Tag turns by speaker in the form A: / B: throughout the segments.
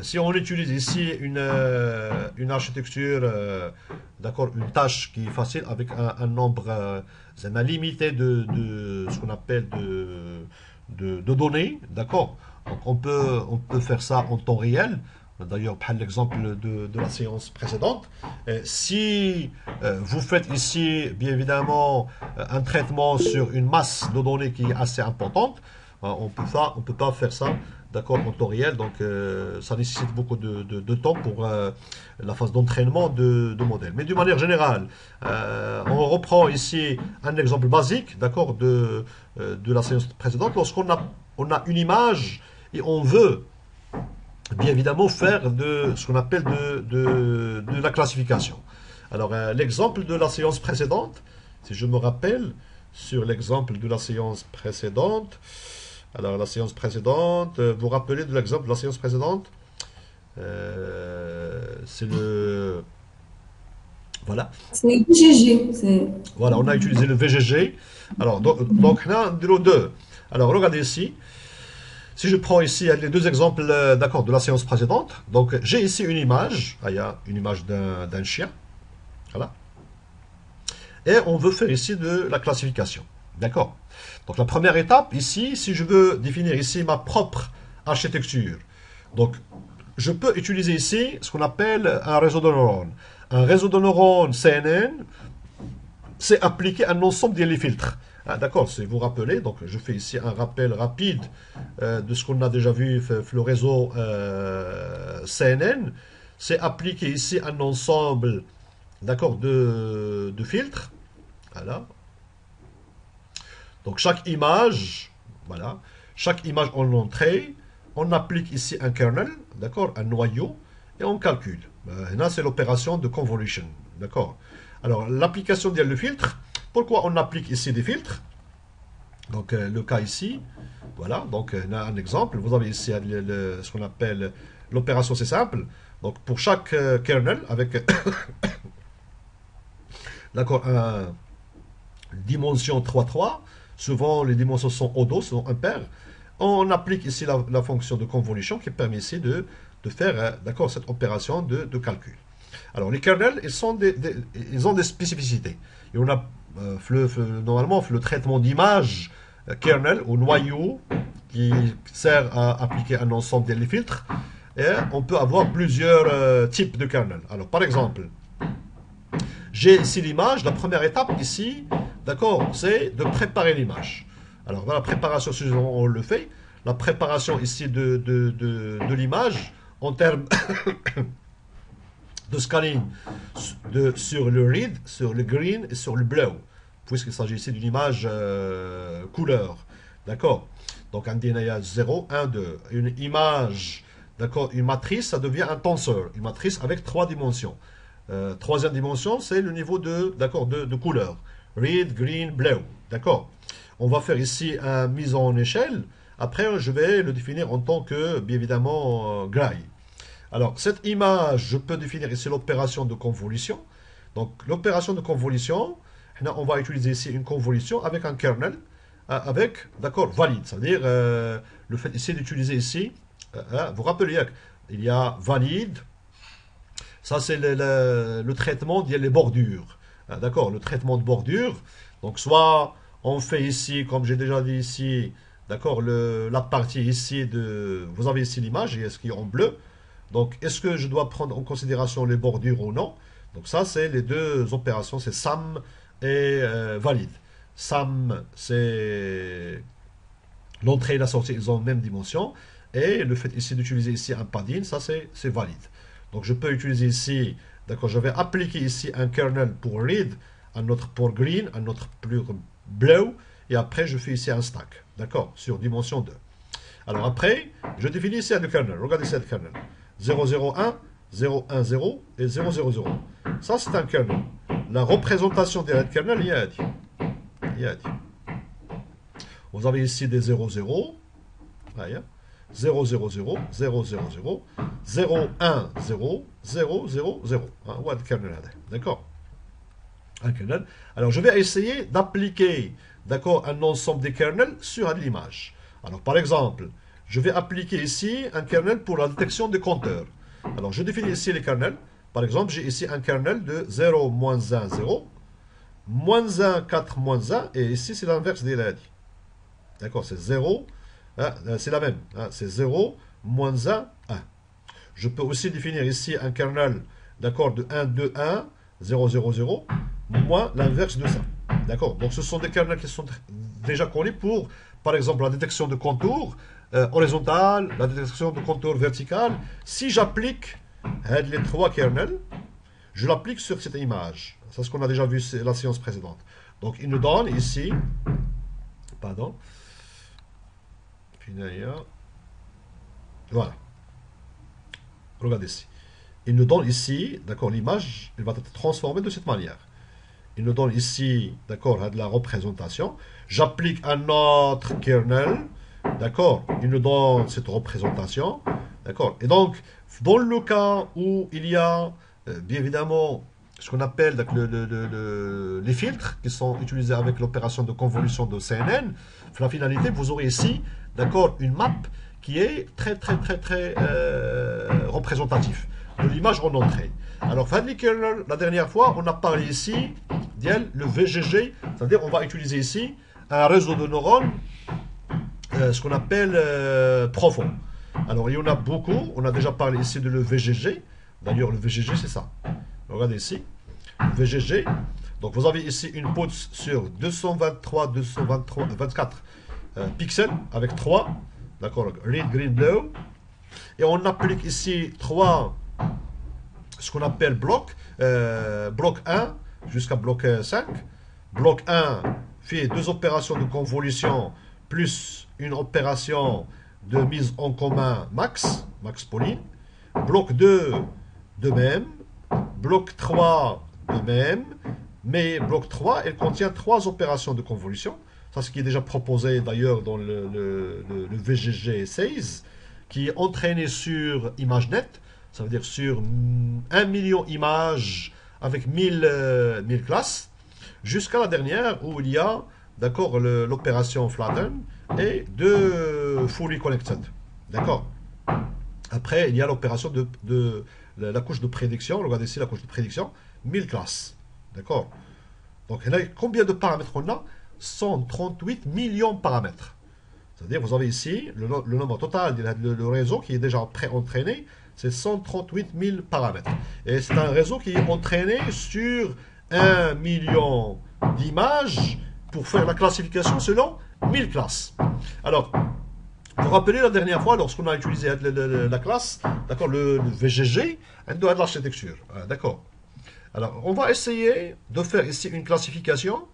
A: si on utilise ici une architecture, d'accord, une tâche qui est facile avec un nombre limité de ce qu'on appelle de données, d'accord. Donc on peut faire ça en temps réel. D'ailleurs, par l'exemple de la séance précédente, si vous faites ici, bien évidemment, un traitement sur une masse de données qui est assez importante, on peut pas faire ça, d'accord, en temps réel. Donc, ça nécessite beaucoup de temps pour la phase d'entraînement de modèle. Mais d'une manière générale, on reprend ici un exemple basique, d'accord, de la séance précédente. Lorsqu'on a une image et on veut bien évidemment faire de ce qu'on appelle de la classification. Alors, l'exemple de la séance précédente, si je me rappelle, sur l'exemple de la séance précédente, alors la séance précédente, vous vous rappelez de l'exemple de la séance précédente, c'est le... Voilà.
B: C'est GG.
A: Voilà, on a utilisé le VGG. Alors, donc là, numéro 2. Alors, regardez ici. Si je prends ici les deux exemples d'accord, de la séance précédente, donc j'ai ici une image, il y a une image d'un chien, voilà, et on veut faire ici de la classification, d'accord. Donc la première étape ici, si je veux définir ici ma propre architecture, donc je peux utiliser ici ce qu'on appelle un réseau de neurones. Un réseau de neurones CNN, c'est appliquer un ensemble de filtres. Ah, d'accord, si vous vous rappelez, donc je fais ici un rappel rapide de ce qu'on a déjà vu le réseau CNN. C'est appliquer ici un ensemble, d'accord, de filtres. Voilà. Donc chaque image, voilà, chaque image en entrée, on applique ici un kernel, d'accord, un noyau, et on calcule. Là, c'est l'opération de convolution, d'accord. Alors, l'application le filtre, pourquoi on applique ici des filtres? Donc, le cas ici, voilà, donc on a un exemple. Vous avez ici ce qu'on appelle l'opération, c'est simple. Donc, pour chaque kernel, avec, d'accord, une dimension 3,3, souvent les dimensions sont odo, sont impaires, on applique ici la fonction de convolution qui permet ici de faire, d'accord, cette opération de calcul. Alors, les kernels, ils ont des spécificités. Et on a normalement le traitement d'image kernel ou noyau qui sert à appliquer un ensemble de filtres. Et on peut avoir plusieurs types de kernels. Alors, par exemple, j'ai ici l'image. La première étape ici, d'accord, c'est de préparer l'image. Alors, dans la préparation, on le fait. La préparation ici de l'image en termes de scaling sur le red, sur le green et sur le bleu, puisqu'il s'agit ici d'une image couleur. D'accord. Donc, un DNA 0, 1, 2. Une image, d'accord, une matrice, ça devient un tenseur. Une matrice avec 3 dimensions. Troisième dimension, c'est le niveau de couleur. Red, green, bleu. D'accord. On va faire ici une mise en échelle. Après, je vais le définir en tant que, bien évidemment, gray. Alors, cette image, je peux définir ici l'opération de convolution. Donc, l'opération de convolution, on va utiliser ici une convolution avec un kernel, avec, d'accord, valide. C'est-à-dire, le fait ici d'utiliser ici, vous vous rappelez, il y a valide, ça c'est le traitement des bordures. D'accord, le traitement de bordure. Donc, soit on fait ici, comme j'ai déjà dit ici, d'accord, la partie ici vous avez ici l'image, et ce qui est en bleu. Donc, est-ce que je dois prendre en considération les bordures ou non? Donc, ça, c'est les deux opérations, c'est SAM et valide. SAM, c'est l'entrée et la sortie, ils ont la même dimension. Et le fait ici d'utiliser ici un padding, ça, c'est valide. Donc, je peux utiliser ici, d'accord, je vais appliquer ici un kernel pour red, un autre pour green, un autre pour bleu, et après, je fais ici un stack, d'accord, sur dimension 2. Alors, après, je définis ici un kernel. Regardez ce kernel. 001, 010 et 000. Ça, c'est un kernel. La représentation des kernels, il y a dit. Vous avez ici des 00, 000, 000, 000, 010, 000. D'accord. Un kernel. Alors, je vais essayer d'appliquer, d'accord, un ensemble des kernels sur l'image. Alors, par exemple, je vais appliquer ici un kernel pour la détection des compteurs. Alors, je définis ici les kernels. Par exemple, j'ai ici un kernel de 0, moins 1, 0, moins 1, 4, moins 1, et ici, c'est l'inverse des LAD. D'accord, c'est 0, hein, c'est la même, hein, c'est 0, moins 1, 1. Je peux aussi définir ici un kernel, d'accord, de 1, 2, 1, 0, 0, 0, moins l'inverse de ça. D'accord, donc ce sont des kernels qui sont déjà connus pour, par exemple, la détection de contours horizontal, la détection de contours vertical. Si j'applique les trois kernels, je l'applique sur cette image. C'est ce qu'on a déjà vu la séance précédente. Donc, il nous donne ici, pardon, voilà. Regardez ici. Il nous donne ici, d'accord, l'image, elle va être transformée de cette manière. Il nous donne ici, d'accord, de la représentation. J'applique un autre kernel, d'accord, il nous donne cette représentation, d'accord. Et donc, dans le cas où il y a, bien évidemment, ce qu'on appelle les filtres qui sont utilisés avec l'opération de convolution de CNN, la finalité, vous aurez ici, d'accord, une map qui est très représentative de l'image en entrée. Alors, Fadley Kernel, la dernière fois, on a parlé ici le VGG, c'est-à-dire on va utiliser ici un réseau de neurones, ce qu'on appelle profond. Alors, il y en a beaucoup, on a déjà parlé ici de le VGG. D'ailleurs, le VGG, c'est ça. Regardez ici, le VGG. Donc, vous avez ici une poutre sur 24 pixels avec 3, d'accord, red, green, blue. Et on applique ici 3, ce qu'on appelle blocs, bloc 1 jusqu'à bloc 5. Bloc 1 fait 2 opérations de convolution plus une opération de mise en commun max Pauline. Bloc 2, de même. Bloc 3, de même. Mais bloc 3, elle contient 3 opérations de convolution. Ça, ce qui est déjà proposé d'ailleurs dans le VGG 16, qui est entraîné sur ImageNet. Ça veut dire sur 1 million d'images avec 1000 classes, jusqu'à la dernière où il y a, d'accord, l'opération flatten et de fully connected. D'accord. Après, il y a l'opération de la couche de prédiction. Regardez ici la couche de prédiction, 1000 classes. D'accord. Donc, combien de paramètres on a? 138 millions de paramètres. C'est-à-dire, vous avez ici le nombre total du réseau qui est déjà pré-entraîné, c'est 138 000 paramètres. Et c'est un réseau qui est entraîné sur 1 million d'images pour faire la classification selon 1000 classes. Alors, vous vous rappelez la dernière fois, lorsqu'on a utilisé la classe, d'accord, le VGG, de l'architecture. D'accord. Alors, on va essayer de faire ici une classification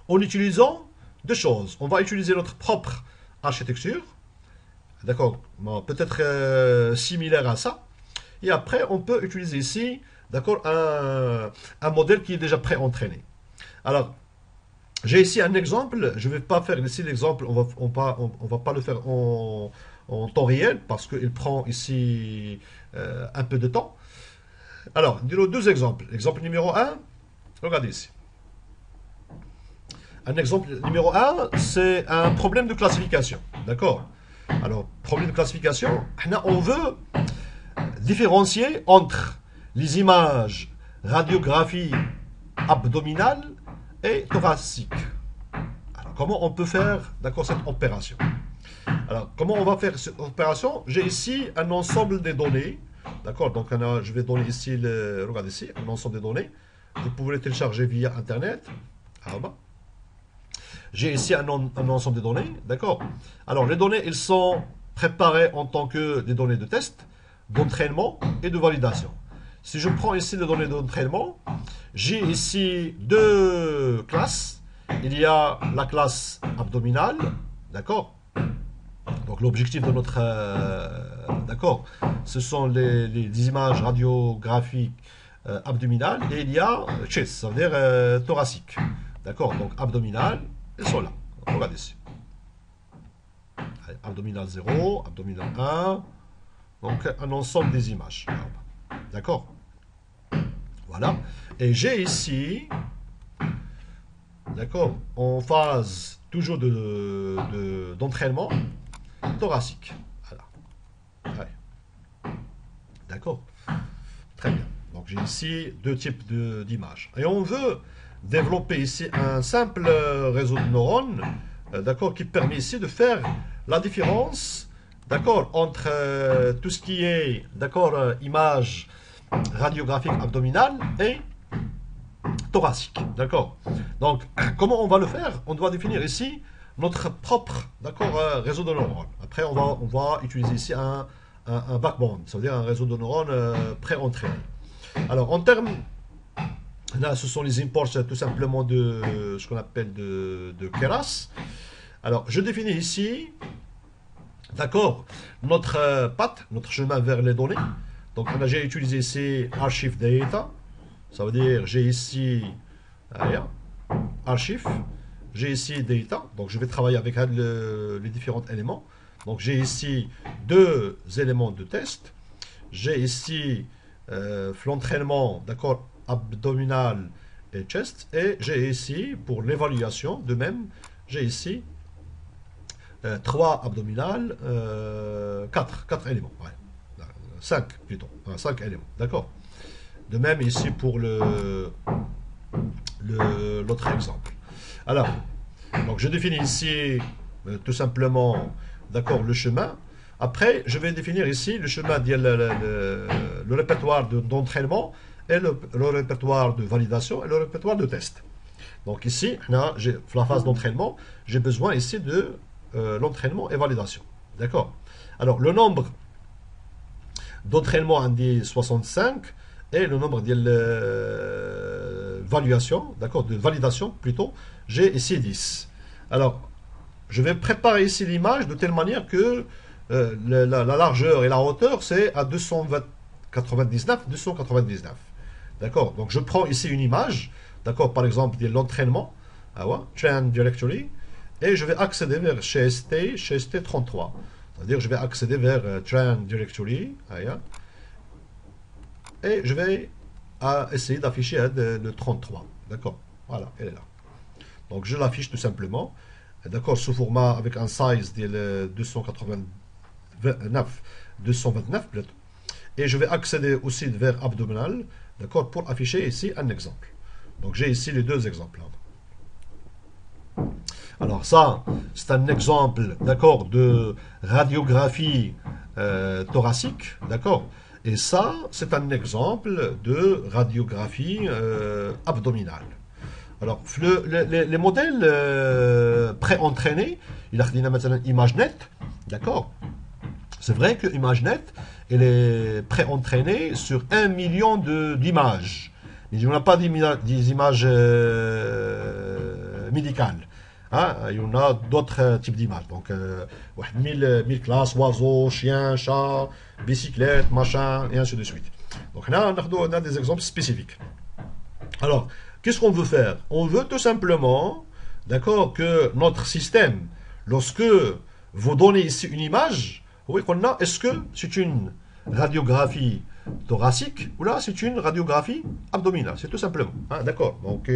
A: en utilisant deux choses. On va utiliser notre propre architecture, d'accord, peut-être similaire à ça. Et après, on peut utiliser ici, d'accord, un modèle qui est déjà pré-entraîné. Alors, j'ai ici un exemple. Je ne vais pas faire ici l'exemple, on va pas le faire en temps réel parce qu'il prend ici un peu de temps. Alors, deux exemples. Exemple numéro 1, regardez ici. Un exemple numéro 1, c'est un problème de classification. D'accord? Alors, problème de classification, on veut différencier entre les images radiographie abdominale et thoracique. Alors, comment on peut faire, d'accord, cette opération? Alors, comment on va faire cette opération? J'ai ici un ensemble de données. D'accord? Donc, je vais donner ici, regardez ici, un ensemble de données. Vous pouvez le télécharger via Internet. J'ai ici un ensemble de données. D'accord? Alors, les données, elles sont préparées en tant que des données de test, d'entraînement et de validation. Si je prends ici les données d'entraînement, j'ai ici deux classes. Il y a la classe abdominale, d'accord? Donc l'objectif de notre, d'accord, ce sont les images radiographiques abdominales et il y a chest, ça veut dire thoracique, d'accord? Donc abdominal, ils sont là. Regardez ici. Allez, abdominal 0, abdominal 1, donc un ensemble des images, d'accord? Voilà. Et j'ai ici, d'accord, en phase toujours d'entraînement, thoracique. Voilà. Ouais. D'accord. Très bien. Donc j'ai ici deux types d'images. Et on veut développer ici un simple réseau de neurones, d'accord, qui permet ici de faire la différence, d'accord, entre tout ce qui est, d'accord, image radiographique abdominale et thoracique, d'accord. Donc, comment on va le faire? On doit définir ici notre propre, d'accord, réseau de neurones. Après, on va utiliser ici un backbone, c'est-à-dire un réseau de neurones pré-entraîné. Alors, en termes, là, ce sont les imports tout simplement de ce qu'on appelle de Keras. Alors, je définis ici, d'accord, notre path, notre chemin vers les données. Donc, j'ai utilisé ici archive data. Ça veut dire, j'ai ici archive, j'ai ici data. Donc, je vais travailler avec les différents éléments. Donc, j'ai ici deux éléments de test. J'ai ici l'entraînement, d'accord, abdominal et chest. Et j'ai ici, pour l'évaluation, de même, j'ai ici 3 abdominales, 4 éléments. Ouais. 5 plutôt, 5 éléments, d'accord. De même ici pour l'autre exemple. Alors, donc je définis ici tout simplement, d'accord, le chemin. Après, je vais définir ici le chemin, le répertoire d'entraînement et le répertoire de validation et le répertoire de test. Donc ici, là, la phase d'entraînement, j'ai besoin ici de l'entraînement et validation. D'accord. Alors, le nombre d'entraînement on dit 65 et le nombre de d'accord, de validation plutôt, j'ai ici 10. Alors, je vais préparer ici l'image de telle manière que la largeur et la hauteur, c'est à 299. D'accord. Donc, je prends ici une image, d'accord, par exemple, de l'entraînement, Train Directory, et je vais accéder vers chez ST 33. C'est-à-dire, je vais accéder vers Train Directory, et je vais essayer d'afficher le 33. D'accord. Voilà, elle est là. Donc, je l'affiche tout simplement. D'accord, sous format avec un size de 229 plutôt. Et je vais accéder aussi vers abdominal, d'accord, pour afficher ici un exemple. Donc, j'ai ici les deux exemples. Alors ça, c'est un exemple, d'accord, de radiographie thoracique, d'accord. Et ça, c'est un exemple de radiographie abdominale. Alors, les modèles pré-entraînés, il a dit maintenant ImageNet, d'accord. C'est vrai que ImageNet, elle est pré-entraînée sur 1 million d'images. Mais il n'y a pas des images médicales. Hein, il y en a d'autres types d'images. Donc, 1000 classes, oiseaux, chiens, chats, bicyclettes, machin, et ainsi de suite. Donc là, on a des exemples spécifiques. Alors, qu'est-ce qu'on veut faire? On veut tout simplement, d'accord, que notre système, lorsque vous donnez ici une image, oui, qu'on a, est-ce que c'est une radiographie thoracique ou là c'est une radiographie abdominale, c'est tout simplement, hein, d'accord. Donc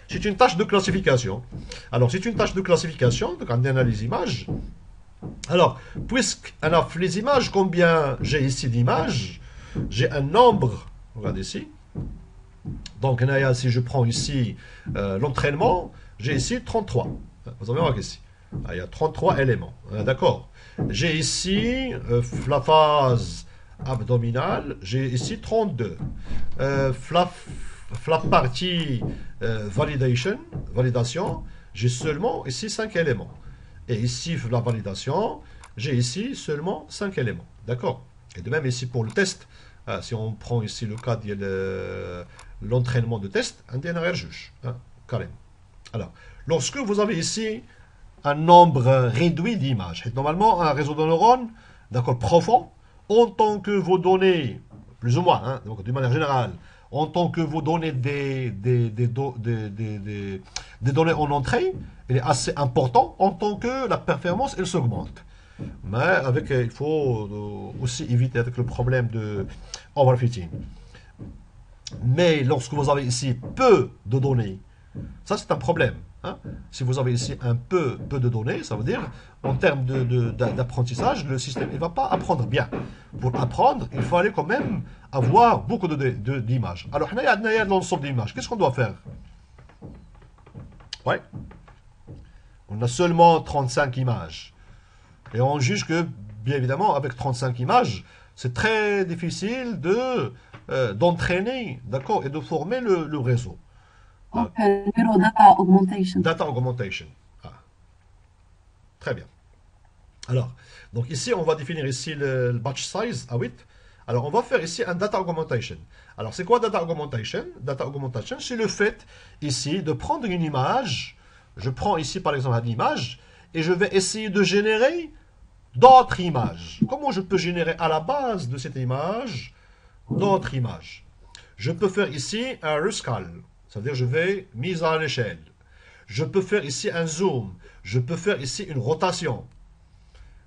A: c'est une tâche de classification. Alors c'est une tâche de classification, donc on analyse les images. Alors puisqu'on a les images, combien j'ai ici d'images? J'ai un nombre, regardez ici. Donc si je prends ici l'entraînement, j'ai ici 33. Vous avez remarqué ici, il y a 33 éléments, hein, d'accord. J'ai ici la phase abdominale, j'ai ici 32. La partie validation, j'ai seulement ici 5 éléments. Et ici, la validation, j'ai ici seulement 5 éléments. D'accord. Et de même ici pour le test, si on prend ici le cas de l'entraînement de test, un DNR juge, hein, carrément. Alors, lorsque vous avez ici un nombre réduit d'images. Normalement, un réseau de neurones, d'accord, profond, en tant que vos données, plus ou moins, hein, donc d'une manière générale, en tant que vos données des données en entrée, il est assez important en tant que la performance, elle s'augmente. Mais avec, il faut aussi éviter avec le problème de overfitting. Mais lorsque vous avez ici peu de données, ça c'est un problème. hein. Si vous avez ici un peu de données, ça veut dire, en termes d'apprentissage, le système ne va pas apprendre bien. Pour apprendre, il fallait quand même avoir beaucoup d'images. Alors, il y a l'ensemble d'images. Qu'est-ce qu'on doit faire? Ouais. On a seulement 35 images. Et on juge que, bien évidemment, avec 35 images, c'est très difficile d'entraîner, d'accord, et de former le réseau.
B: Pero data augmentation.
A: Data augmentation. Ah, très bien. Alors, donc ici, on va définir ici le batch size à 8. Alors, on va faire ici un data augmentation. Alors, c'est quoi data augmentation? Data augmentation, c'est le fait ici de prendre une image. Je prends ici, par exemple, une image et je vais essayer de générer d'autres images. Comment je peux générer à la base de cette image d'autres images? Je peux faire ici un rescale. C'est-à-dire, je vais mise à l'échelle. Je peux faire ici un zoom. Je peux faire ici une rotation.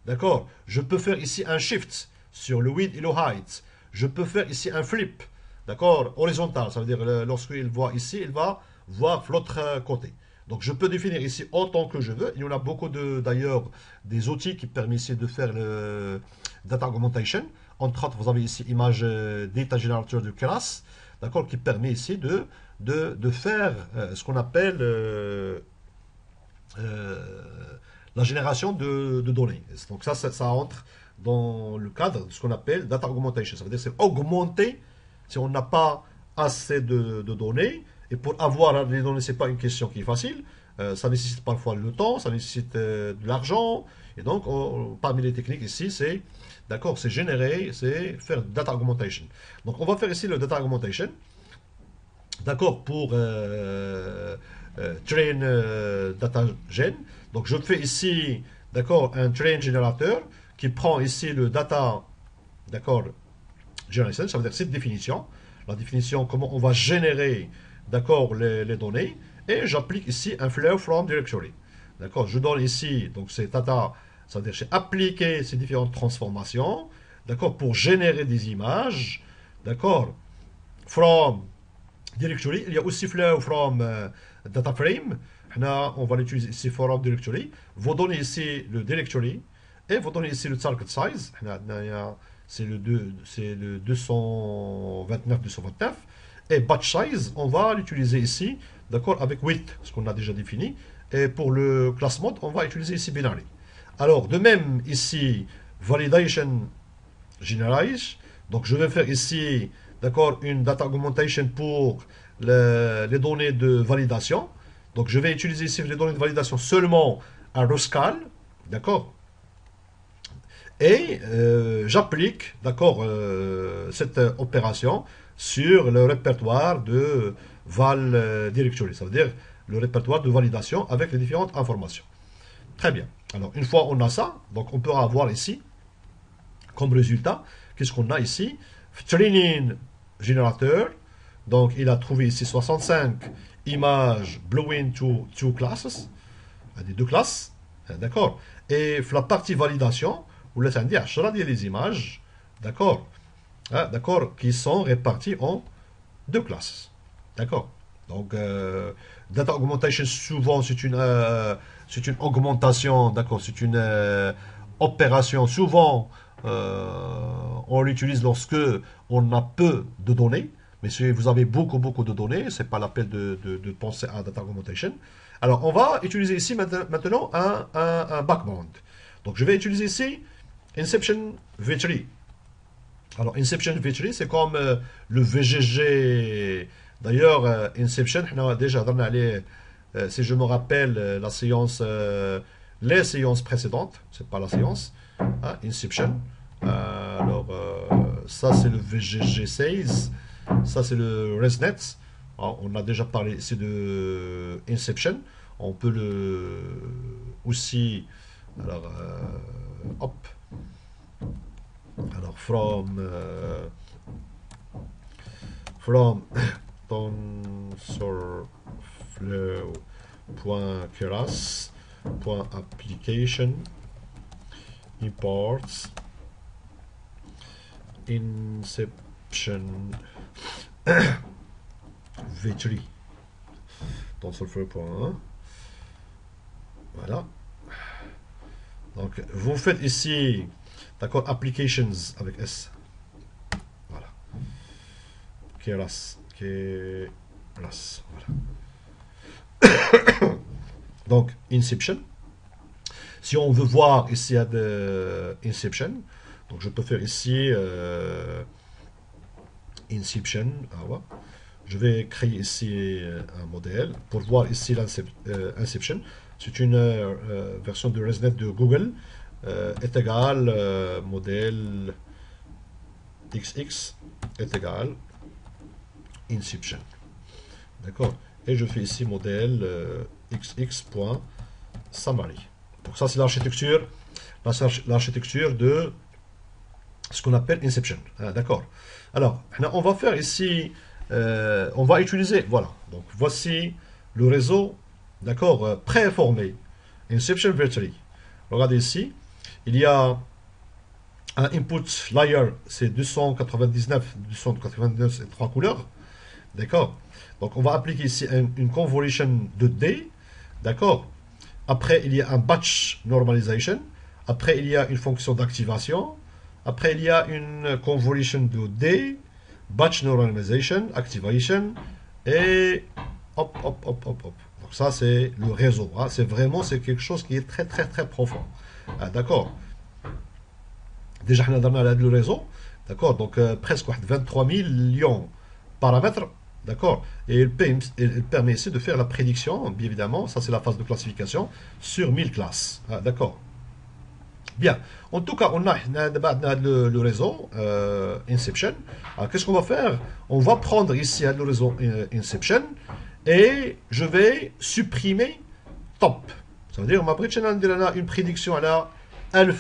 A: D'accord? Je peux faire ici un shift sur le width et le height. Je peux faire ici un flip. D'accord? Horizontal. Ça veut dire, lorsqu'il voit ici, il va voir l'autre côté. Donc, je peux définir ici autant que je veux. Il y en a beaucoup d'ailleurs des outils qui permettent ici de faire le data augmentation. Entre autres, vous avez ici image data generator de classe, d'accord, qui permet ici de faire ce qu'on appelle la génération de données. Donc ça entre dans le cadre de ce qu'on appelle data augmentation. Ça veut dire c'est augmenter si on n'a pas assez de données. Et pour avoir les données, ce n'est pas une question qui est facile. Ça nécessite parfois le temps, ça nécessite de l'argent. Et donc, parmi les techniques ici, c'est d'accord, c'est générer, c'est faire data augmentation. Donc, on va faire ici le data augmentation. D'accord, pour train data gen. Donc, je fais ici, d'accord, un train générateur qui prend ici le data, d'accord, generation, ça veut dire cette définition. La définition, comment on va générer, d'accord, les données. Et j'applique ici un flow from directory. D'accord, je donne ici, donc c'est data, c'est-à-dire j'ai appliqué ces différentes transformations, d'accord, pour générer des images, d'accord, from directory. Il y a aussi flow from data frame. On va l'utiliser ici from directory. Vous donnez ici le directory et vous donnez ici le target size. C'est le 229. Et batch size, on va l'utiliser ici, d'accord, avec width, ce qu'on a déjà défini. Et pour le class mode, on va utiliser ici binary. Alors, de même, ici, validation generalize. Donc, je vais faire ici, d'accord, une data augmentation pour les données de validation. Donc, je vais utiliser ici les données de validation seulement à rescale, d'accord. Et j'applique, d'accord, cette opération sur le répertoire de val directory, ça veut dire le répertoire de validation avec les différentes informations. Très bien. Alors, une fois on a ça, donc on peut avoir ici, comme résultat, qu'est-ce qu'on a ici? Training générateur, donc il a trouvé ici 65 images blowing to two classes, des deux classes, d'accord. Et la partie validation, vous laissez dire, des images, d'accord, d'accord, qui sont réparties en deux classes. D'accord. Donc, data augmentation, souvent, c'est une augmentation, d'accord, c'est une opération. Souvent, on l'utilise lorsque on a peu de données. Mais si vous avez beaucoup de données, c'est pas la peine de penser à data augmentation. Alors, on va utiliser ici maintenant un backbone. Donc, je vais utiliser ici Inception V3. Alors, Inception V3, c'est comme le VGG. D'ailleurs, Inception, on a déjà donné, si je me rappelle, la séance, les séances précédentes, c'est pas la séance, hein, Inception. Alors, ça, c'est le VGG 16. Ça, c'est le ResNet. Alors, on a déjà parlé ici de Inception. On peut le aussi. Alors, hop. Alors, from TensorFlow.keras.application imports Inception V3 TensorFlow. Voilà. Donc, vous faites ici, d'accord, Applications avec S. Voilà. Keras. Keras. Voilà. Donc, Inception. Si on veut voir ici à de Inception, donc je peux faire ici Inception. Ah ouais. Je vais créer ici un modèle pour voir ici l'Inception. C'est une version de ResNet de Google. Est égal modèle XX est égal Inception. D'accord. Et je fais ici modèle xx.summary. Donc ça c'est l'architecture de ce qu'on appelle Inception. Ah, d'accord. Alors, on va faire ici, on va utiliser, voilà. Donc voici le réseau, d'accord, préformé. Inception Virtually. Regardez ici, il y a un input layer, c'est 299 et 3 couleurs. D'accord. Donc on va appliquer ici une convolution de D. D'accord. Après, il y a un batch normalization. Après, il y a une fonction d'activation. Après, il y a une convolution de D, batch normalization, activation, et hop, hop, hop, hop, hop. Donc ça, c'est le réseau. Hein. C'est vraiment, c'est quelque chose qui est très, très, très profond. Ah, d'accord. Déjà, on a le réseau. D'accord. Donc, presque 23 millions de paramètres. D'accord. Et il permet ici de faire la prédiction, bien évidemment. Ça, c'est la phase de classification sur 1000 classes. Ah, d'accord. Bien. En tout cas, on a le réseau Inception. Alors, qu'est-ce qu'on va faire? On va prendre ici le réseau Inception et je vais supprimer top. Ça veut dire, on va une prédiction à la 1000.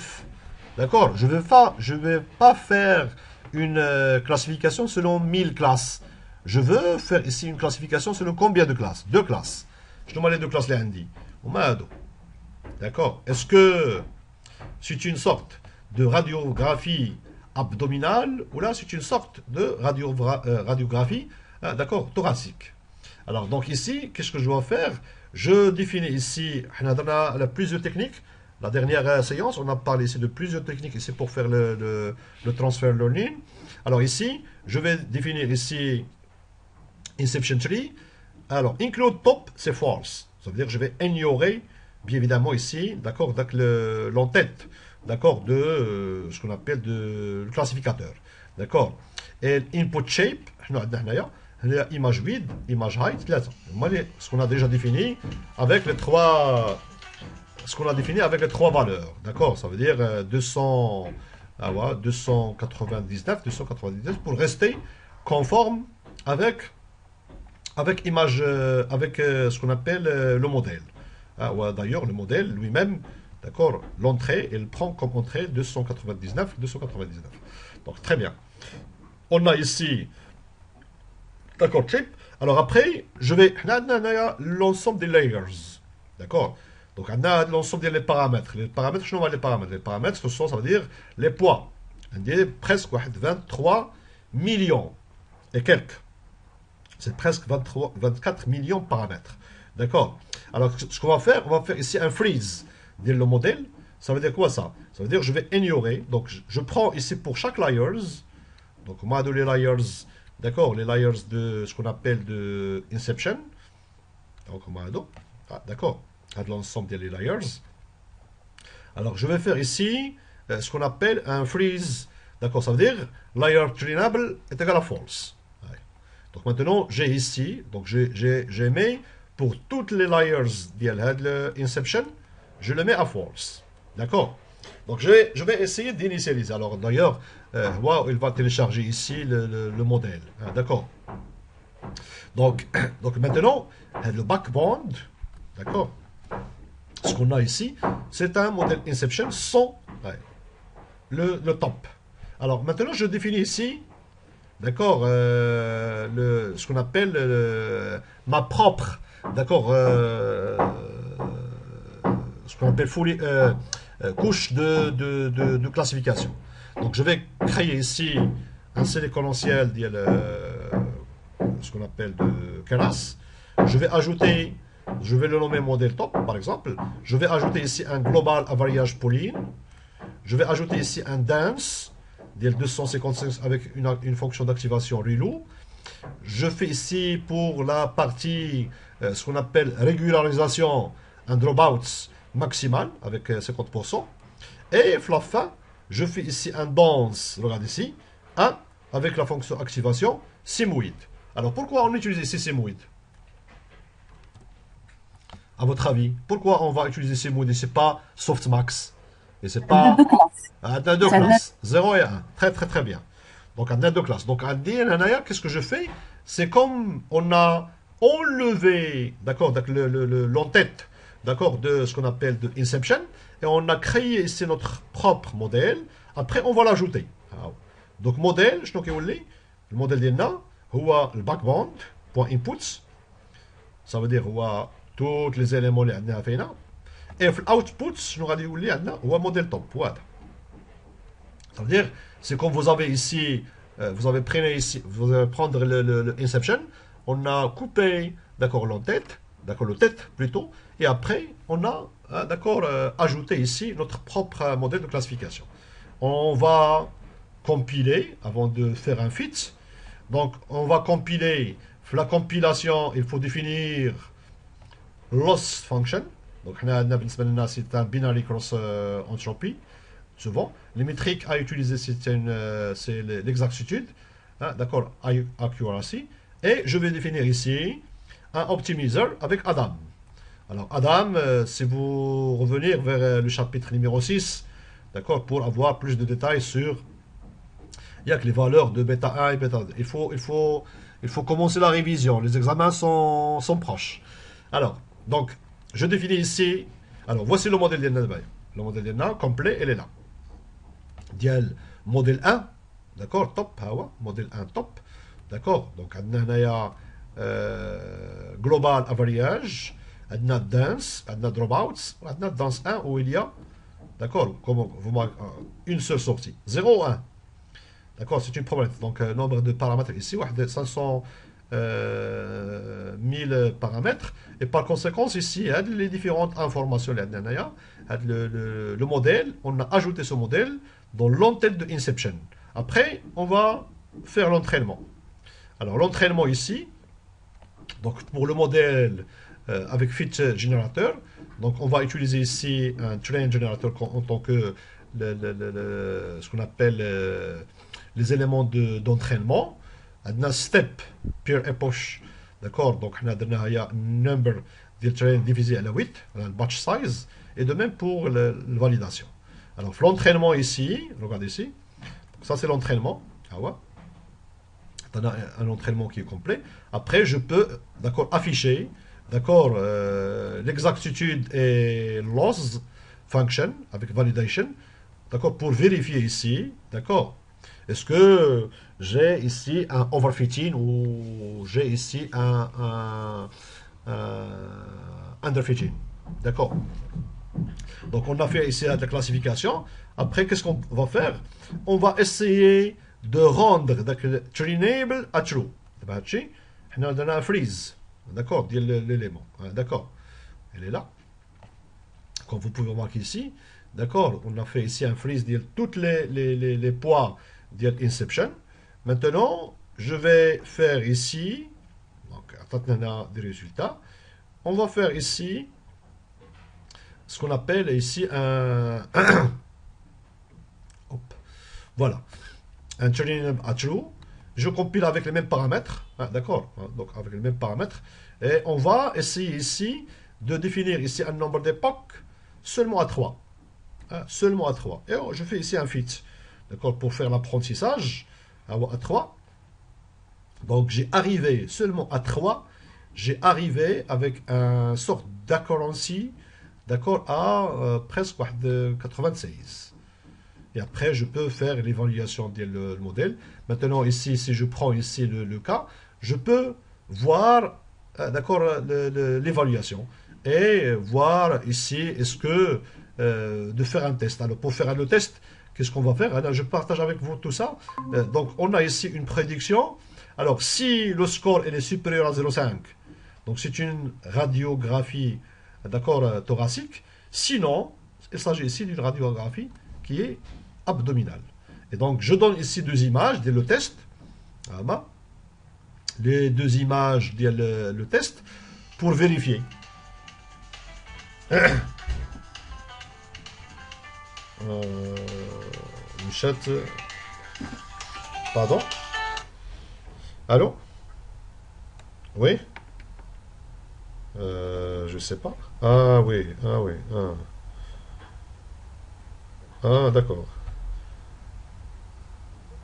A: D'accord? Je ne vais pas faire une classification selon 1000 classes. Je veux faire ici une classification selon combien de classes? 2 classes. Je demande les 2 classes, les Andy. D'accord? Est-ce que c'est une sorte de radiographie abdominale ou là c'est une sorte de radiographie d'accord, thoracique. Alors donc ici, qu'est-ce que je dois faire? Je définis ici, on a plusieurs techniques. La dernière séance, on a parlé ici de plusieurs techniques ici pour faire le transfer learning. Alors ici, je vais définir ici Inception Tree. Alors, include top, c'est false. Ça veut dire que je vais ignorer, bien évidemment, ici, d'accord, l'entête, d'accord, de ce qu'on appelle le classificateur. D'accord. Et input shape, image width, image height, ce qu'on a déjà défini avec les trois. Ce qu'on a défini avec les 3 valeurs. D'accord. Ça veut dire 299 pour rester conforme avec image, avec ce qu'on appelle le modèle. D'ailleurs, le modèle lui-même, d'accord, l'entrée, il prend comme entrée 299. Donc, très bien. On a ici, d'accord, chip. Alors après, je vais, l'ensemble des layers. D'accord. Donc, on a l'ensemble des paramètres. Les paramètres, je vois les paramètres. Les paramètres, ce sont, ça veut dire, les poids. On dit presque 23 millions et quelques. C'est presque 24 millions de paramètres. D'accord. Alors, ce qu'on va faire, on va faire ici un freeze de le modèle. Ça veut dire quoi ça? Ça veut dire que je vais ignorer. Donc, je prends ici pour chaque layers. Donc, on va donner les layers, d'accord, les layers de ce qu'on appelle de Inception. Donc, on va donc, d'accord, l'ensemble des layers. Alors, je vais faire ici ce qu'on appelle un freeze. D'accord, ça veut dire layer trainable est égal à false. Donc maintenant, j'ai ici, donc j'ai mis pour toutes les layers de Inception, je le mets à false. D'accord. Donc je vais essayer d'initialiser. Alors d'ailleurs, il va télécharger ici le modèle. D'accord. Donc maintenant, le backbond, d'accord, ce qu'on a ici, c'est un modèle Inception sans le top. Alors maintenant, je définis ici, d'accord, ce qu'on appelle ma propre, d'accord, ce qu'on appelle couche de classification. Donc je vais créer ici un séquentiel, ce qu'on appelle de Keras. Je vais ajouter Je vais le nommer modèle top, par exemple. Je vais ajouter ici un global average Pauline. Je vais ajouter ici un dance, 255 avec une fonction d'activation ReLU. Je fais ici pour la partie, ce qu'on appelle régularisation, un dropout maximal avec 50%. Et à la fin, je fais ici un dance, regardez ici, 1 avec la fonction activation Simoid. Alors pourquoi on utilise ici Simoid? À votre avis, pourquoi on va utiliser Simoid et c'est pas Softmax? Et c'est pas
B: deux classes.
A: un deux classes, 0 et 1. Très très très bien. Donc un deux classes. Donc un DNANAYA, qu'est-ce que je fais? C'est comme on a enlevé, d'accord, l'entête, d'accord, de ce qu'on appelle de Inception, et on a créé ici notre propre modèle. Après, on va l'ajouter. Donc modèle, je le modèle ديالنا هو الباكبوند point inputs. Ça veut dire هو tous les éléments اللي عندنا فينا. Et l'output, شنو غادي يولي عندنا هو modèle top. Voilà. Ça veut dire, c'est comme vous avez ici, vous allez prendre le Inception, on a coupé, d'accord, l'entête, d'accord, le tête plutôt, et après, on a, d'accord, ajouté ici notre propre modèle de classification. On va compiler avant de faire un fit. Donc, on va compiler. La compilation, il faut définir loss function. Donc, c'est un binary cross entropy. Souvent, les métriques à utiliser, c'est l'exactitude, hein, d'accord, accuracy. Et je vais définir ici un optimizer avec Adam. Alors, Adam, si vous revenez vers le chapitre numéro 6, d'accord, pour avoir plus de détails sur il y a que les valeurs de bêta 1 et bêta 2. Il faut commencer la révision. Les examens sont proches. Alors, donc, je définis ici. Alors, voici le modèle d'Enna. Le modèle d'Enna complet, il est là. Dial modèle 1, d'accord, top, modèle 1 top, d'accord. Donc, on a global average, on a dance, on a dropouts, on a dance 1 où il y a, d'accord, comme une seule sortie, 0 1. D'accord, c'est une problématique. Donc, nombre de paramètres ici, 500 1000 paramètres. Et par conséquent, ici, il y a les différentes informations. Le modèle, on a ajouté ce modèle dans l'entête de Inception. Après, on va faire l'entraînement. Alors, l'entraînement ici, donc pour le modèle avec Fit Generator, donc on va utiliser ici un Train Generator en tant que ce qu'on appelle les éléments d'entraînement. On a step per epoch, d'accord, donc on a un number de train divisé à la 8, le batch size, et de même pour la validation. Alors l'entraînement ici, regardez ici, donc ça c'est l'entraînement, on a un entraînement qui est complet. Après je peux, d'accord, afficher, d'accord, l'exactitude et loss function avec validation, d'accord, pour vérifier ici, d'accord. Est-ce que j'ai ici un overfitting ou j'ai ici un underfitting? D'accord. Donc on a fait ici la classification. Après, qu'est-ce qu'on va faire? On va essayer de rendre trainable à true. On a donné un freeze. D'accord, l'élément. D'accord. Elle est là. Comme vous pouvez remarquer ici. D'accord, on a fait ici un freeze de tous les poids d'Inception. Maintenant, je vais faire ici, donc on a des résultats. On va faire ici ce qu'on appelle ici un voilà, un training à true. Je compile avec les mêmes paramètres, d'accord, donc avec les mêmes paramètres, et on va essayer ici de définir ici un nombre d'époques seulement à 3. Seulement à 3. Et je fais ici un fit. D'accord, pour faire l'apprentissage à 3. Donc j'ai arrivé seulement à 3. J'ai arrivé avec un sorte d'accuracy, d'accord, à presque 96. Et après je peux faire l'évaluation du modèle. Maintenant ici, si je prends ici le cas, je peux voir, d'accord, l'évaluation. Et voir ici, est-ce que de faire un test. Alors pour faire le test, qu'est-ce qu'on va faire? Alors, je partage avec vous tout ça. Donc on a ici une prédiction. Alors si le score est supérieur à 0,5, Donc c'est une radiographie, d'accord, thoracique. Sinon, il s'agit ici d'une radiographie qui est abdominale. Et donc je donne ici deux images dès le test. Les deux images dès le test pour vérifier. Mouchette. Pardon? Allô? Oui? Je sais pas. Ah oui, ah oui. Ah, d'accord.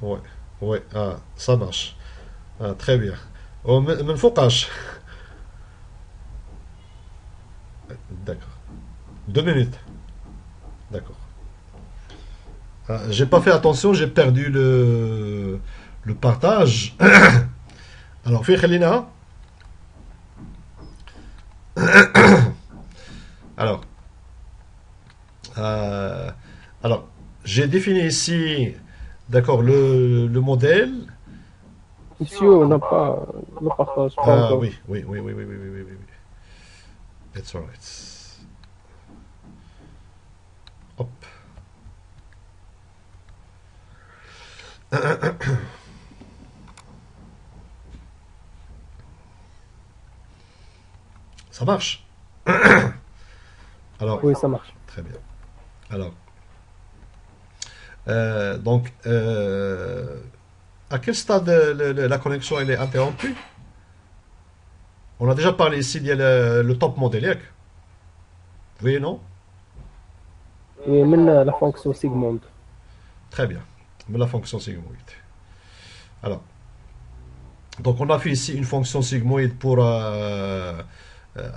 A: Ouais, ouais, ah, ça marche. Ah, très bien. Oh, من فوقاش. D'accord. 2 minutes. D'accord. Ah, j'ai pas fait attention, j'ai perdu le partage. Alors, في خلينا. Alors, euh, alors, j'ai défini ici, d'accord, le modèle.
C: Monsieur, on n'a pas le partage, pas
A: Ah
C: encore.
A: oui, oui, oui, oui, oui, oui, oui, oui, oui. It's alright. Hop. Ça marche. Alors,
C: Oui, ça marche.
A: très bien. Alors, donc, à quel stade la connexion elle est interrompue? On a déjà parlé ici il y a le top modèle. Vous voyez, non?
C: Et même la fonction segment.
A: Très bien. Mais la fonction sigmoïde. Alors, donc on a fait ici une fonction sigmoïde pour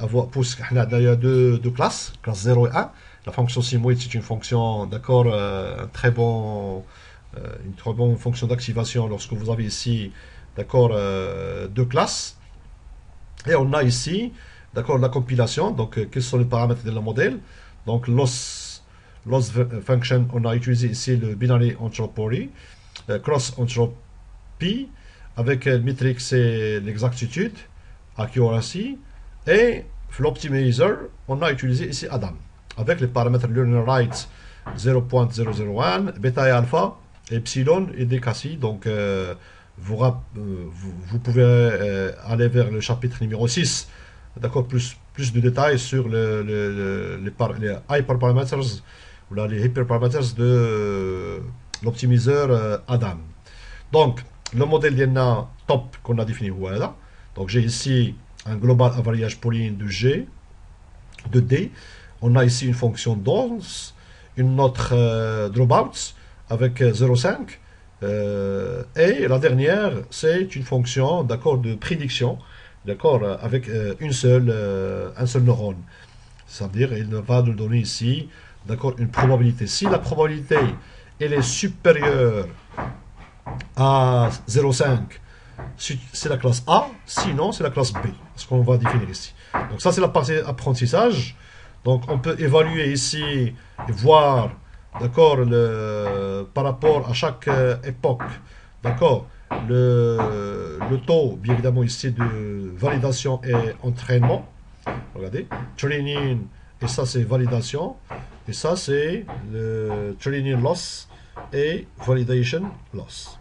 A: avoir, il y a deux classes, classe 0 et 1. La fonction sigmoïde, c'est une fonction, d'accord, une très bonne fonction d'activation lorsque vous avez ici, d'accord, deux classes. Et on a ici, d'accord, la compilation. Donc, quels sont les paramètres de la modèle? Donc, loss function, on a utilisé ici le binary entropy, cross entropy, avec le métrique, c'est l'exactitude, accuracy, et l'optimizer, on a utilisé ici Adam, avec les paramètres learner rate 0.001, bêta et alpha, epsilon et decassi. Donc, vous pouvez aller vers le chapitre numéro 6, d'accord, plus de détails sur les hyperparameters ou là, les hyperparameters de l'optimiseur Adam. Donc, le modèle d'INA top qu'on a défini, voilà. Donc, j'ai ici un global average Pauling de G, de D. On a ici une fonction dose, une autre dropout avec 0,5. Et la dernière, c'est une fonction, d'accord, de prédiction, d'accord, avec un seul neurone. Ça veut dire qu'il va nous donner ici, d'accord, une probabilité. Si la probabilité elle est supérieure à 0,5, c'est la classe A, sinon c'est la classe B, ce qu'on va définir ici. Donc ça c'est la partie apprentissage. Donc on peut évaluer ici et voir, d'accord, par rapport à chaque époque, d'accord, le taux, bien évidemment ici, de validation et entraînement. Regardez, training, et ça c'est validation, et ça c'est le training loss et validation loss.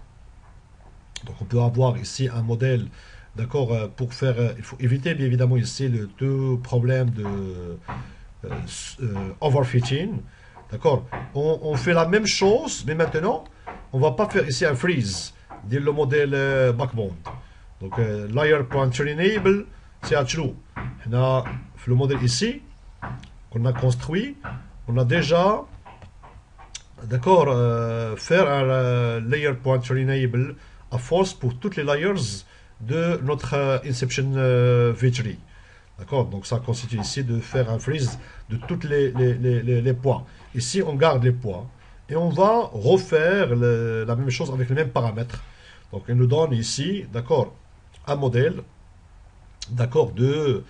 A: Donc on peut avoir ici un modèle, d'accord, pour faire, il faut éviter bien évidemment ici le deux problèmes de overfitting, d'accord. On fait la même chose, mais maintenant on va pas faire ici un freeze dans le modèle backbone. Donc layer.trainable c'est à true. Le modèle ici qu'on a construit, on a déjà, d'accord, faire un layer.trainable à force pour toutes les layers de notre inception V-tree. D'accord, donc ça constitue ici de faire un freeze de tous les poids. Ici, on garde les poids et on va refaire la même chose avec les mêmes paramètres. Donc, il nous donne ici, d'accord, un modèle, d'accord, de.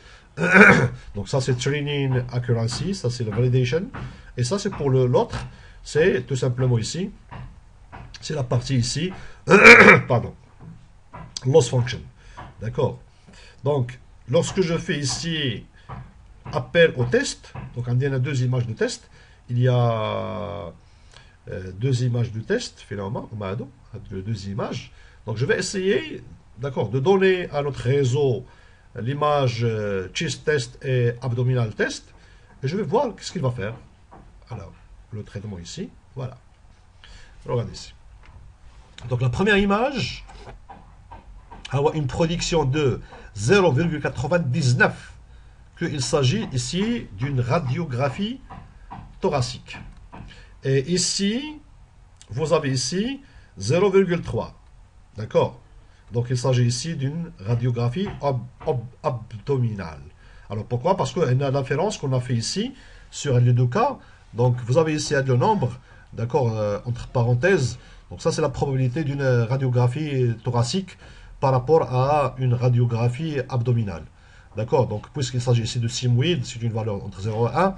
A: Donc, ça c'est training accuracy, ça c'est la validation, et ça c'est pour l'autre, c'est tout simplement ici, c'est la partie ici, pardon, loss function. D'accord. Donc, lorsque je fais ici appel au test, donc on a deux images de test, il y a deux images de test, finalement, deux images. Donc je vais essayer, d'accord, de donner à notre réseau l'image chest test et abdominal test, et je vais voir ce qu'il va faire. Alors, le traitement ici, voilà. Regardez ici. Donc la première image a une prédiction de 0,99, qu'il s'agit ici d'une radiographie thoracique. Et ici, vous avez ici 0,3. D'accord? Donc il s'agit ici d'une radiographie abdominale. Alors pourquoi? Parce qu'il y a l'inférence qu'on a fait ici sur les deux cas. Donc vous avez ici le nombre, d'accord, entre parenthèses. Donc ça c'est la probabilité d'une radiographie thoracique par rapport à une radiographie abdominale. D'accord? Donc puisqu'il s'agit ici de sigmoïde, c'est une valeur entre 0 et 1.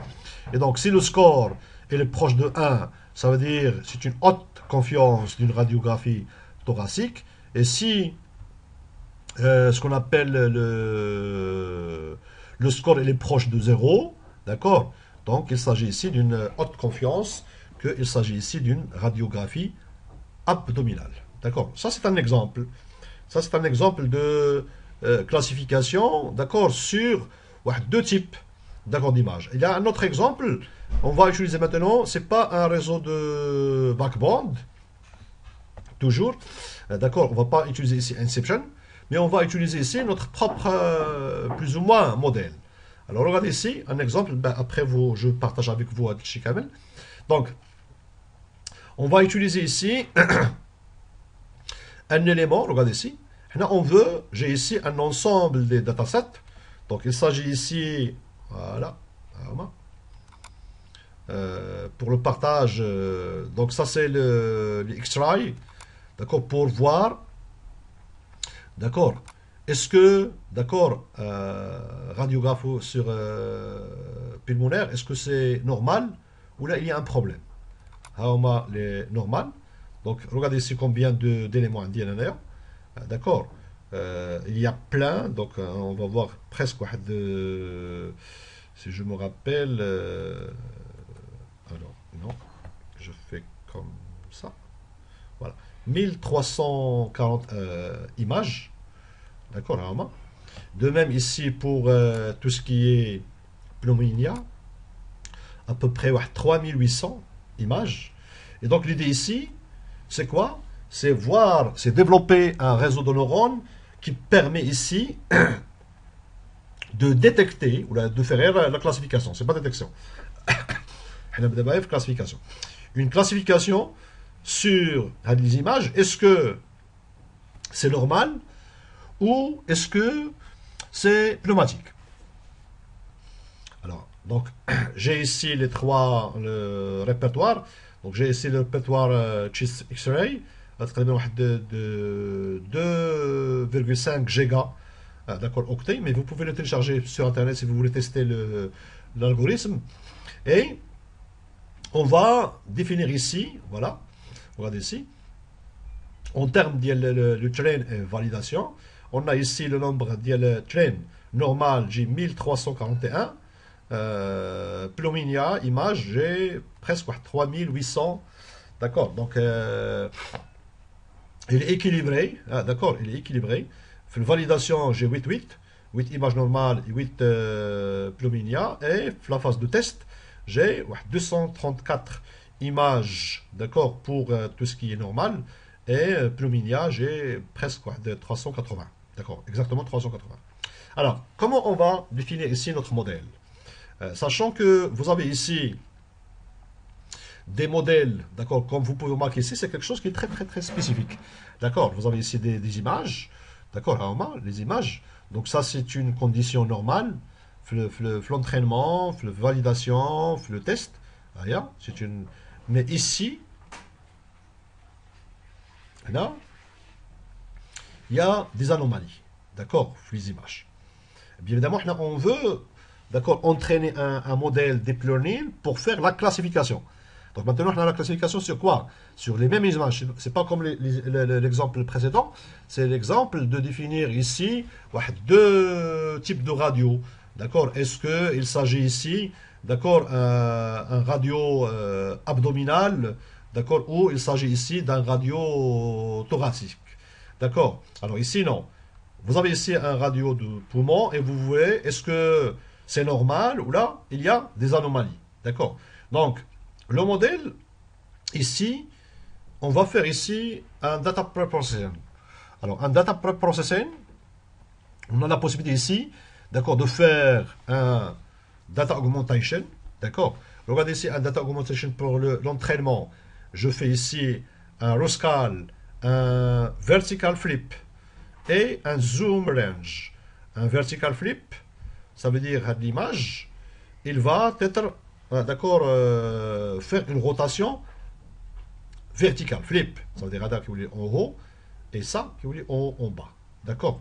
A: Et donc si le score est proche de 1, ça veut dire c'est une haute confiance d'une radiographie thoracique. Et si ce qu'on appelle le score est proche de 0, d'accord, donc il s'agit ici d'une haute confiance, qu'il s'agit ici d'une radiographie abdominale. D'accord, ça c'est un exemple. Ça c'est un exemple de classification, d'accord, sur deux types, d'accord, d'images. Il y a un autre exemple, on va utiliser maintenant, c'est pas un réseau de backbone, toujours, d'accord, on va pas utiliser ici Inception, mais on va utiliser ici notre propre, plus ou moins, modèle. Alors regardez ici, un exemple, après je partage avec vous chez Kamel. Donc, on va utiliser ici un élément, regardez ici. Là, j'ai ici un ensemble des datasets. Donc, il s'agit ici, voilà, pour le partage, donc ça c'est le X-ray, d'accord, pour voir, d'accord, est-ce que, d'accord, radiographe sur pulmonaire, est-ce que c'est normal ou là il y a un problème? Les normales. Donc regardez ici combien d'éléments indiens, d'accord, il y a plein, donc on va voir presque si je me rappelle, alors non, je fais comme ça, voilà, 1340 images, d'accord. De même ici pour tout ce qui est pneumonia, à peu près 3800 images. Et donc l'idée ici, c'est quoi? C'est développer un réseau de neurones qui permet ici de détecter, ou de faire la classification, c'est pas détection. Classification. Une classification sur les images, est-ce que c'est normal ou est-ce que c'est pneumatique? Alors, donc, j'ai ici le répertoire. Donc, j'ai ici le répertoire chest X-ray, de 2,5 giga, d'accord, octets, mais vous pouvez le télécharger sur Internet si vous voulez tester l'algorithme. Et on va définir ici, voilà, regardez ici, en termes de train et validation, on a ici le nombre de train normal, j'ai 1341, Plominia, image, j'ai presque 3800, d'accord, donc il est équilibré, d'accord, il est équilibré. Pour la validation, j'ai 8 images normales et 8 Plominia, et pour la phase de test, j'ai 234 images, d'accord, pour tout ce qui est normal, et Plominia, j'ai presque 380, d'accord, exactement 380. Alors, comment on va définir ici notre modèle? Sachant que vous avez ici des modèles, d'accord, comme vous pouvez remarquer ici, c'est quelque chose qui est très très très spécifique, d'accord. Vous avez ici des images, d'accord, les images, donc ça c'est une condition normale, l'entraînement, la validation, le test, c'est une, mais ici, là, il y a des anomalies, d'accord, les images. Bien évidemment, on veut, d'accord, entraîner un modèle deep learning pour faire la classification. Donc maintenant, on a la classification sur quoi? Sur les mêmes images. C'est pas comme l'exemple précédent. C'est l'exemple de définir ici deux types de radio. D'accord? Est-ce qu'il s'agit ici, d'accord, un radio abdominal, d'accord, ou il s'agit ici d'un radio thoracique? D'accord? Alors ici, non. Vous avez ici un radio de poumon et vous voyez, est-ce que c'est normal ou là, il y a des anomalies? D'accord? Donc, le modèle, ici, on va faire ici un data preprocessing. Alors, un data preprocessing, on a la possibilité ici, d'accord, de faire un data augmentation, d'accord. Regardez ici un data augmentation pour l'entraînement. Je fais ici un roscal, un vertical flip et un zoom range. Un vertical flip, ça veut dire l'image, il va être, d'accord, faire une rotation verticale, flip, ça veut dire radar qui est en haut et ça qui est en bas, d'accord.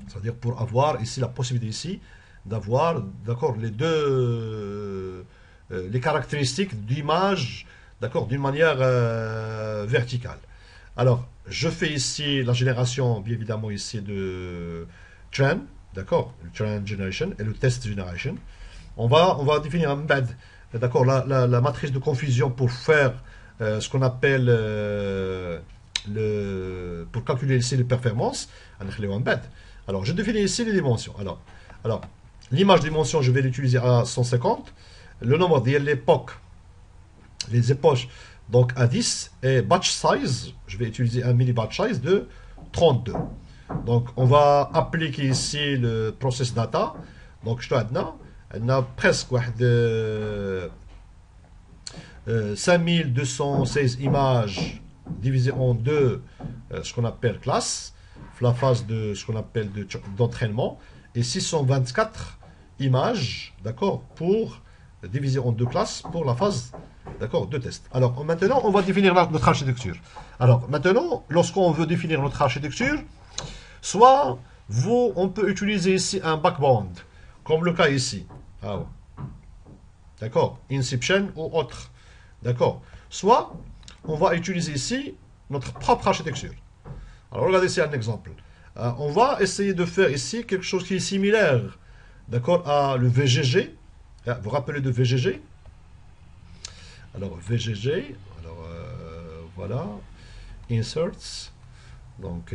A: C'est-à-dire pour avoir ici la possibilité ici d'avoir, d'accord, les deux les caractéristiques d'image, d'accord, d'une manière verticale. Alors, je fais ici la génération, bien évidemment, ici de trend, d'accord, le trend generation et le test generation. On va définir un embed, d'accord, la matrice de confusion pour faire ce qu'on appelle pour calculer ici les performances. Alors, je définis ici les dimensions. Alors l'image dimension, je vais l'utiliser à 150. Le nombre de l'époque, les époches, donc à 10. Et batch size, je vais utiliser un mini batch size de 32. Donc, on va appliquer ici le process data. Donc, je dois on a presque 5216 images divisées en deux, ce qu'on appelle classes, la phase de ce qu'on appelle d'entraînement, et 624 images, d'accord, pour diviser en deux classes pour la phase, d'accord, de test. Alors maintenant, on va définir notre architecture. Alors maintenant, lorsqu'on veut définir notre architecture, soit on peut utiliser ici un backbone, comme le cas ici. Ah ouais. D'accord, Inception ou autre. D'accord. Soit on va utiliser ici notre propre architecture. Alors regardez ici un exemple. On va essayer de faire ici quelque chose qui est similaire, d'accord, à le VGG. Vous vous rappelez de VGG? Alors VGG, alors voilà, inserts, donc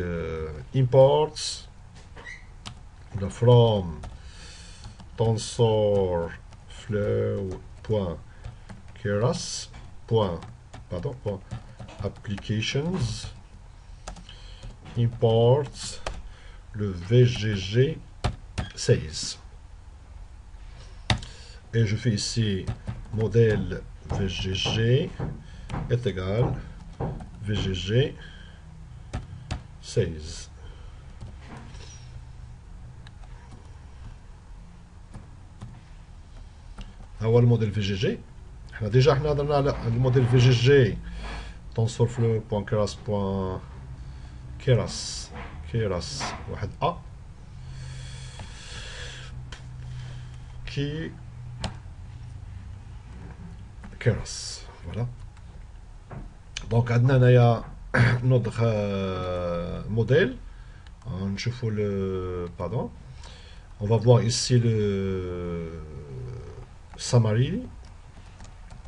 A: imports, from TensorFlow.keras, applications, imports le VGG 16. Et je fais ici modèle VGG est égal VGG 16. هو الموديل VGG. احنا ديجا درنا الموديل VGG TensorFlow.keras واحد A qui keras. Voilà. Donc عندنا هنايا notre modèle. نشوفوا le pardon. On va voir ici le summary.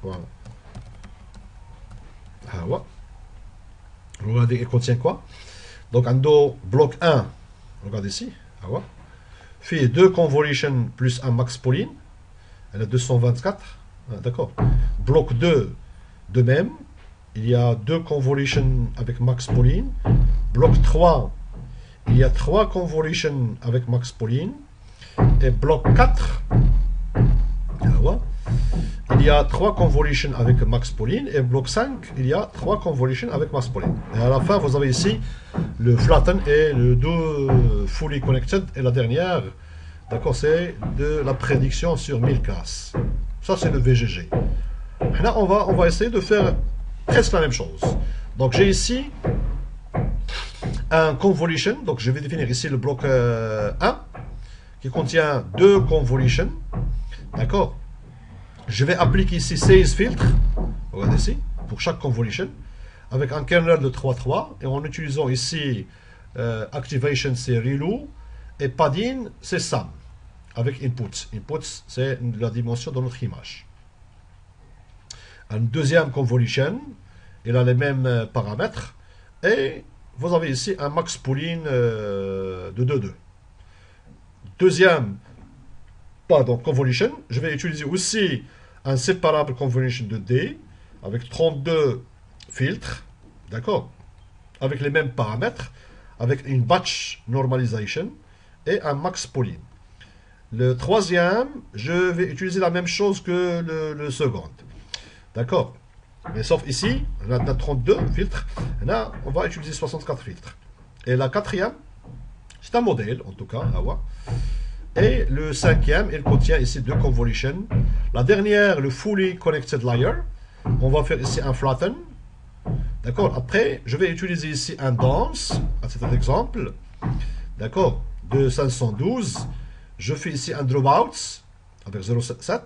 A: Voilà. Ah ouais. Regardez, il contient quoi? Donc, un bloc 1, regardez ici. Ah ouais. Fait 2 convolution plus un max Pauline. Elle a 224. Ah, d'accord. Bloc 2, de même. Il y a 2 convolution avec max Pauline. Bloc 3, il y a 3 convolution avec max Pauline. Et bloc 4, ah ouais. Il y a 3 convolutions avec Max Pauline et bloc 5, il y a 3 convolutions avec Max Pauline. Et à la fin, vous avez ici le flatten et le do fully connected. Et la dernière, d'accord, c'est de la prédiction sur 1000 classes. Ça, c'est le VGG. Là, on va essayer de faire presque la même chose. Donc, j'ai ici un convolution. Donc, je vais définir ici le bloc 1 qui contient 2 convolutions. D'accord. Je vais appliquer ici 16 filtres. regardez ici, pour chaque convolution, avec un kernel de 3.3, et en utilisant ici activation c'est ReLU, et padding c'est SAM, avec inputs. Inputs c'est la dimension de notre image. Un deuxième convolution, il a les mêmes paramètres, et vous avez ici un max pooling de 2,2. Deuxième convolution, je vais utiliser aussi un séparable convolution de D avec 32 filtres, d'accord, avec les mêmes paramètres, avec une batch normalization et un max pooling. Le troisième, je vais utiliser la même chose que le second, d'accord. Mais sauf ici, on a 32 filtres, là on va utiliser 64 filtres. Et la quatrième, c'est un modèle en tout cas, à voir. Et le cinquième, il contient ici deux convolutions. La dernière, le fully connected layer, on va faire ici un flatten. D'accord. Après, je vais utiliser ici un dance, à cet exemple, d'accord, de 512. Je fais ici un dropout avec 0,7.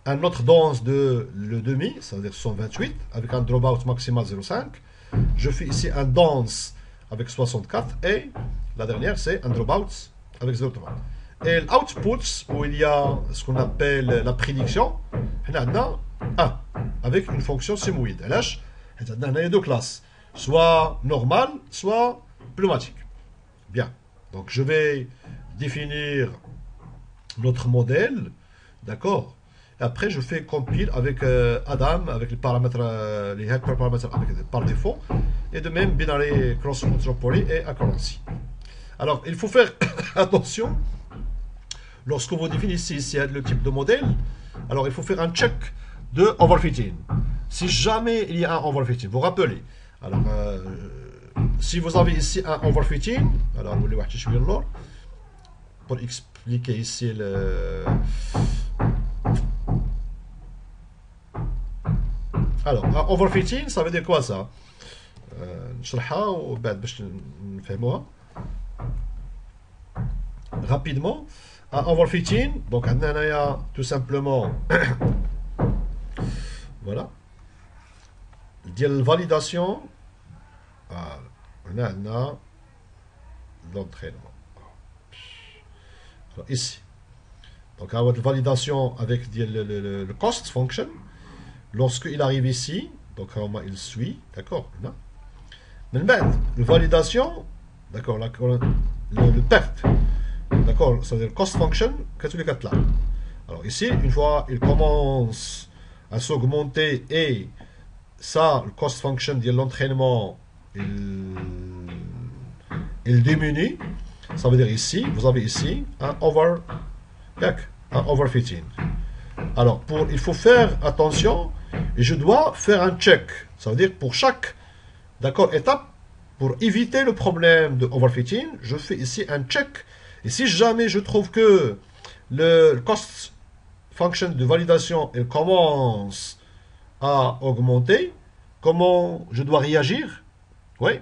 A: Un autre dance de le demi, c'est-à-dire 128, avec un dropout maximal 0,5. Je fais ici un dance avec 64. Et la dernière, c'est un dropout avec 0,3. Et l'output, où il y a ce qu'on appelle la prédiction, on a 1, avec une fonction simoïde. Et là, on a deux classes, soit normale, soit pneumatique. Bien, donc je vais définir notre modèle, d'accord. Après, je fais compile avec Adam, avec les paramètres, les hyperparamètres par défaut, et de même binary cross metropoly et accuracy. Alors, il faut faire attention. Lorsque vous définissez ici le type de modèle, alors il faut faire un check de overfitting. Si jamais il y a un overfitting, vous rappelez. Alors, si vous avez ici un overfitting, alors pour expliquer ici le. Alors, un overfitting, ça veut dire quoi ça? Rapidement. Un overfitting, donc on a tout simplement voilà, ديال validation, on a l'entraînement ici. Donc on a la validation avec le cost function. Lorsqu'il arrive ici, donc il suit, d'accord. Mais la validation, d'accord, le perte. D'accord, c'est-à-dire cost function, qu'est-ce que c'est là? Alors ici, une fois il commence à s'augmenter et ça, le cost function de l'entraînement, il diminue, ça veut dire ici, vous avez ici un overfitting. Alors, il faut faire attention et je dois faire un check, ça veut dire pour chaque, d'accord, étape, pour éviter le problème de overfitting, je fais ici un check. Et si jamais je trouve que le cost function de validation il commence à augmenter, comment je dois réagir? Oui.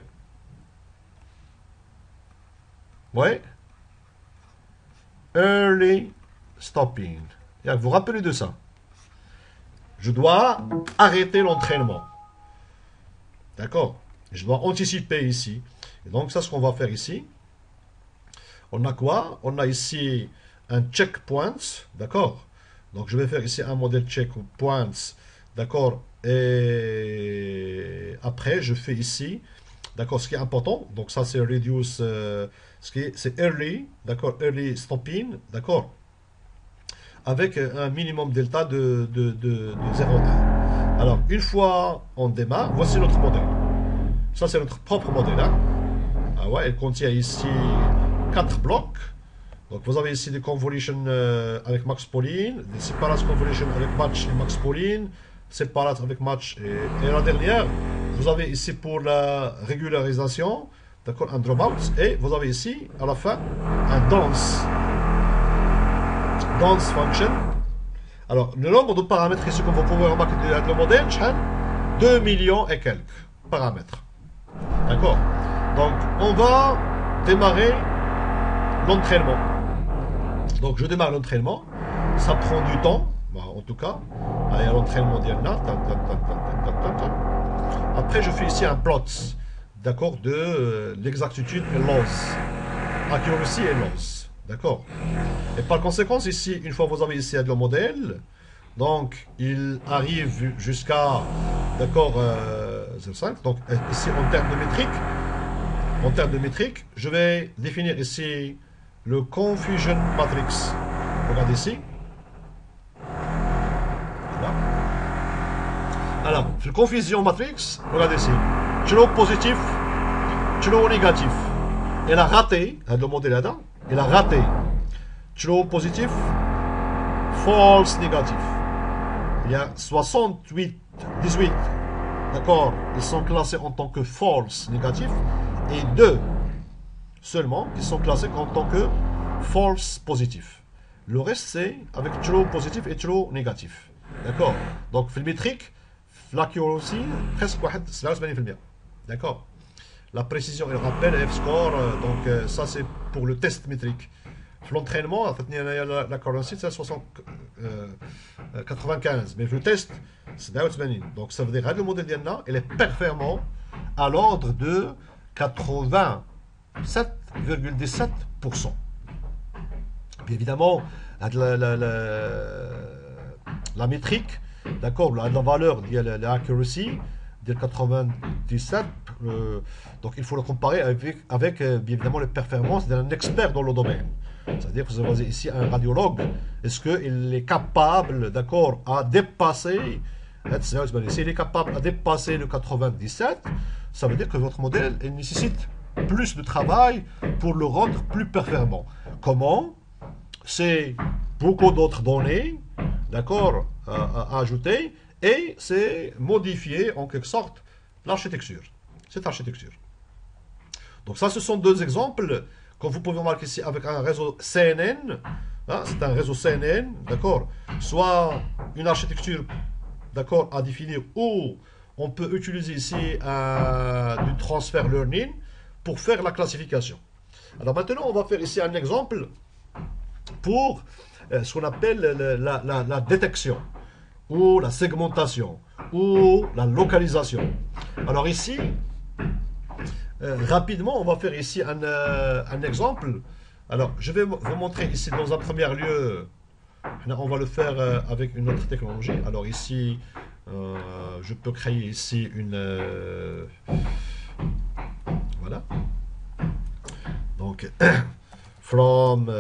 A: Oui. Early stopping. Vous vous rappelez de ça? Je dois arrêter l'entraînement. D'accord? Je dois anticiper ici. Et donc, ça, ce qu'on va faire ici. On a quoi? On a ici un checkpoint, d'accord? Donc je vais faire ici un modèle checkpoints, d'accord? Et après je fais ici, d'accord? Ce qui est important, donc ça c'est reduce, c'est early, d'accord? Early stopping, d'accord? Avec un minimum delta de 0,1. Alors une fois on démarre, voici notre modèle. Ça c'est notre propre modèle, hein? Ah ouais, il contient ici 4 blocs. Donc vous avez ici des convolutions avec max pooling, des separate convolutions avec match et max pooling, separate avec match et la dernière, vous avez ici pour la régularisation, d'accord, un dropout, et vous avez ici à la fin un dance function. Alors le nombre de paramètres ici, comme vous pouvez remarquer dans le modèle, 2 millions et quelques paramètres. D'accord. Donc on va démarrer l'entraînement. Donc je démarre l'entraînement, ça prend du temps, en tout cas. Allez, à l'entraînement d'Yalna, Après, je fais ici un plot, d'accord, de l'exactitude et loss, accuracy et loss, d'accord. Et par conséquent, ici, une fois que vous avez ici le modèle, donc il arrive jusqu'à, d'accord, 0,5. Donc ici, en termes de métrique, je vais définir ici le confusion matrix. Regardez ici. Voilà. Alors, le confusion matrix, regardez ici. True positif, true négatif. Il a raté, le modèle là-dedans, il a raté. True positif, false négatif. Il y a 18, d'accord, ils sont classés en tant que false négatif, et 2 seulement qui sont classés en tant que false positif. Le reste, c'est avec true positif et true négatif. D'accord. Donc, في métrique, l'accuracy, presque 87%. D'accord. La précision et le rappel, F-score, donc ça c'est pour le test métrique. L'entraînement, l'accuracy, c'est 95. Mais le test, c'est 80. Donc, ça veut dire que le modèle d'Yanna, il est performant à l'ordre de 87,17%. Bien évidemment, la métrique, d'accord, la valeur de l'accuracy, de 97, donc il faut le comparer avec bien évidemment les performances d'un expert dans le domaine. C'est-à-dire que vous avez ici un radiologue, est-ce qu'il est capable, d'accord, à dépasser, s'il est capable à dépasser le 97, ça veut dire que votre modèle il nécessite plus de travail pour le rendre plus performant. Comment? C'est beaucoup d'autres données, d'accord, à ajouter, et c'est modifier en quelque sorte l'architecture, cette architecture. Donc ça, ce sont deux exemples, comme vous pouvez remarquer ici, avec un réseau CNN, hein, c'est un réseau CNN, d'accord, soit une architecture, d'accord, à définir, ou on peut utiliser ici du transfer learning pour faire la classification. Alors maintenant, on va faire ici un exemple pour ce qu'on appelle la détection, ou la segmentation, ou la localisation. Alors ici, rapidement, on va faire ici un exemple. Alors, je vais vous montrer ici dans un premier lieu, on va le faire avec une autre technologie. Alors ici, je peux créer ici une... voilà. Donc, from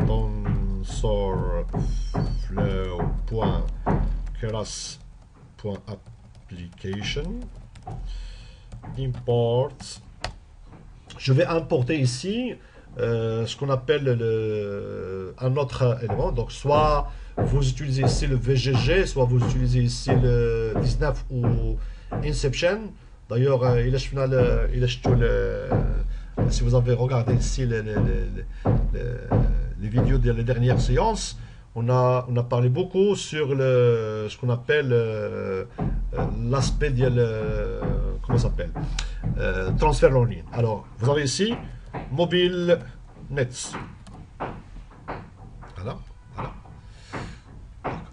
A: TensorFlow.class.application import. Je vais importer ici ce qu'on appelle un autre élément. Donc, soit vous utilisez ici le VGG, soit vous utilisez ici le 19 ou Inception. D'ailleurs, si vous avez regardé ici les vidéos des dernières séances, on a parlé beaucoup sur ce qu'on appelle l'aspect de comment ça s'appelle, transfer learning. Alors, vous avez ici mobile nets. Voilà.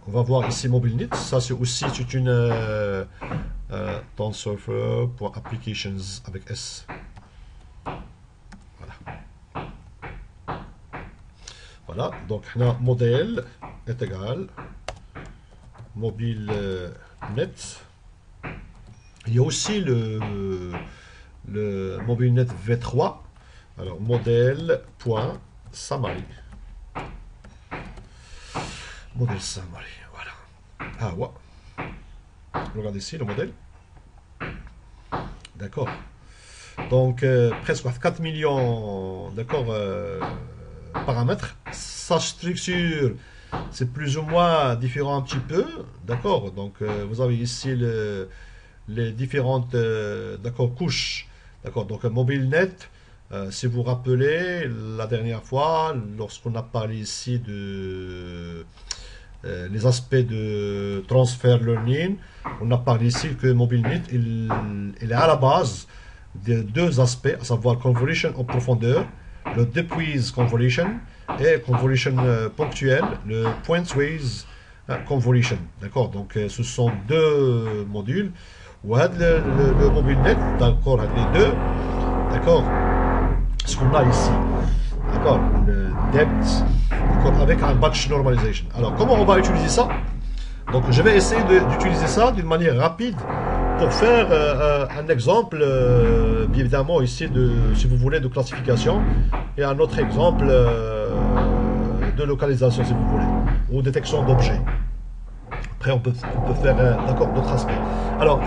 A: On va voir ici mobile nets. Ça, c'est aussi une TensorFlow.applications avec S. Voilà, donc modèle est égal mobile net. Il y a aussi le mobile net V3. Alors modèle.summary. Modèle summary, voilà. Ah ouais. Regardez ici le modèle. D'accord. Donc presque 4 millions, d'accord, paramètres. Sa structure, c'est plus ou moins différent un petit peu, d'accord. Donc vous avez ici les différentes d'accord, couches, d'accord. Donc mobile net, si vous vous rappelez la dernière fois, lorsqu'on a parlé ici de les aspects de transfer learning, on a parlé ici que mobile net il est à la base de deux aspects, à savoir convolution en profondeur, le depth convolution, et convolution ponctuelle, le pointwise convolution, d'accord. Donc ce sont deux modules. Ou le mobile net, d'accord, les deux, d'accord. Ce qu'on a ici, d'accord, le depth, d'accord, avec un batch normalization. Alors comment on va utiliser ça? Donc je vais essayer d'utiliser ça d'une manière rapide pour faire un exemple, bien évidemment ici si vous voulez, de classification, et un autre exemple de localisation si vous voulez, ou détection d'objets. Après on peut faire d'accord, d'autres aspects. Alors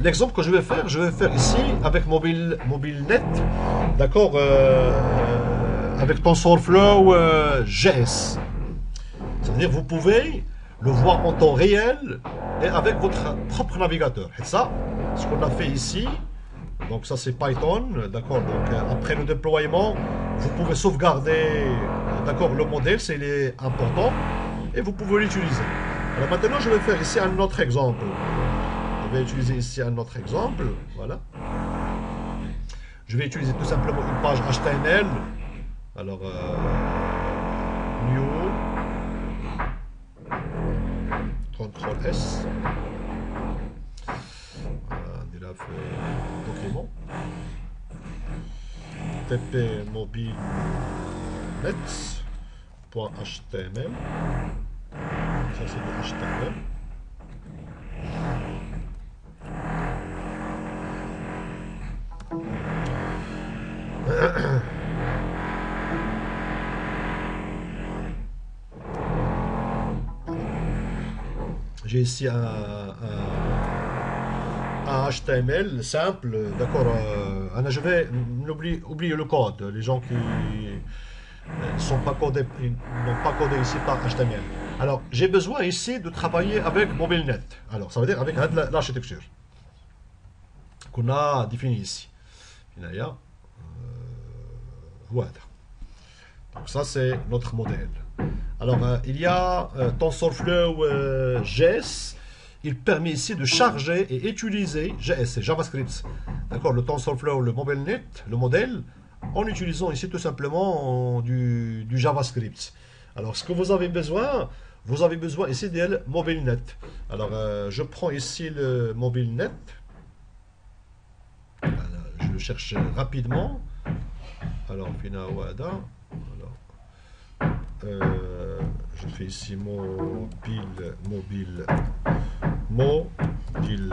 A: l'exemple que je vais faire ici avec MobileNet, d'accord, avec TensorFlow GS. C'est-à-dire vous pouvez le voir en temps réel et avec votre propre navigateur. Et ça, ce qu'on a fait ici, donc ça c'est Python, d'accord. Donc après le déploiement, vous pouvez sauvegarder, d'accord, le modèle, c'est important, et vous pouvez l'utiliser. Alors maintenant, je vais faire ici un autre exemple. Je vais utiliser ici un autre exemple, voilà. Je vais utiliser tout simplement une page HTML. Alors, new, CTRL S, document, tp mobile net.html. Ça c'est du HTML. J'ai ici un HTML simple, d'accord. Je vais oublier le code. Les gens qui n'ont pas codé ici par HTML. Alors, j'ai besoin ici de travailler avec MobileNet. Alors, ça veut dire avec l'architecture qu'on a définie ici. Voilà. Donc, ça, c'est notre modèle. Alors, il y a TensorFlow GS. Il permet ici de charger et utiliser GS, c'est JavaScript. D'accord, le TensorFlow, le MobileNet, le modèle, en utilisant ici tout simplement du JavaScript. Alors, ce que vous avez besoin ici de MobileNet. Alors, je prends ici le MobileNet. Voilà, je le cherche rapidement. Alors, FinaWada. Je fais ici MobileNet. Il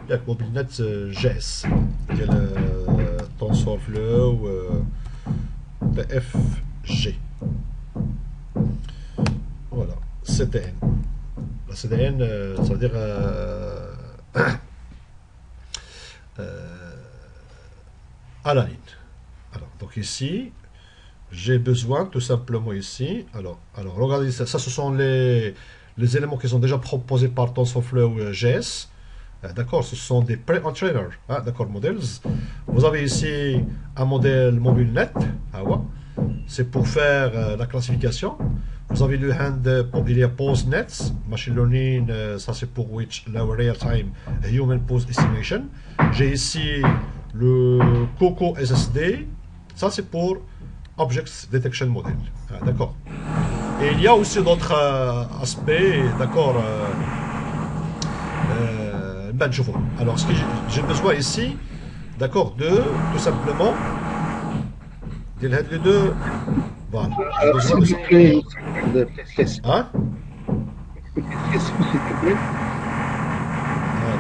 A: y a MobileNet GS. Il y a le TensorFlow TFG. Voilà, CDN. La CDN, ça veut dire à la ligne. Alors, donc ici, j'ai besoin tout simplement ici. Alors regardez, ça ce sont les éléments qui sont déjà proposés par TensorFlow GS. D'accord, ce sont des pre-entrainers, d'accord, models. Vous avez ici un modèle MobileNet. C'est pour faire la classification. Vous avez le il y a PoseNet, Machine Learning, ça c'est pour which low real time human pose estimation. J'ai ici le Coco SSD, ça c'est pour Object Detection Model. D'accord. Et il y a aussi d'autres aspects, d'accord. Alors, ce que j'ai besoin ici, d'accord, de tout simplement les deux. Voilà.
C: S'il vous plaît,
A: Hein?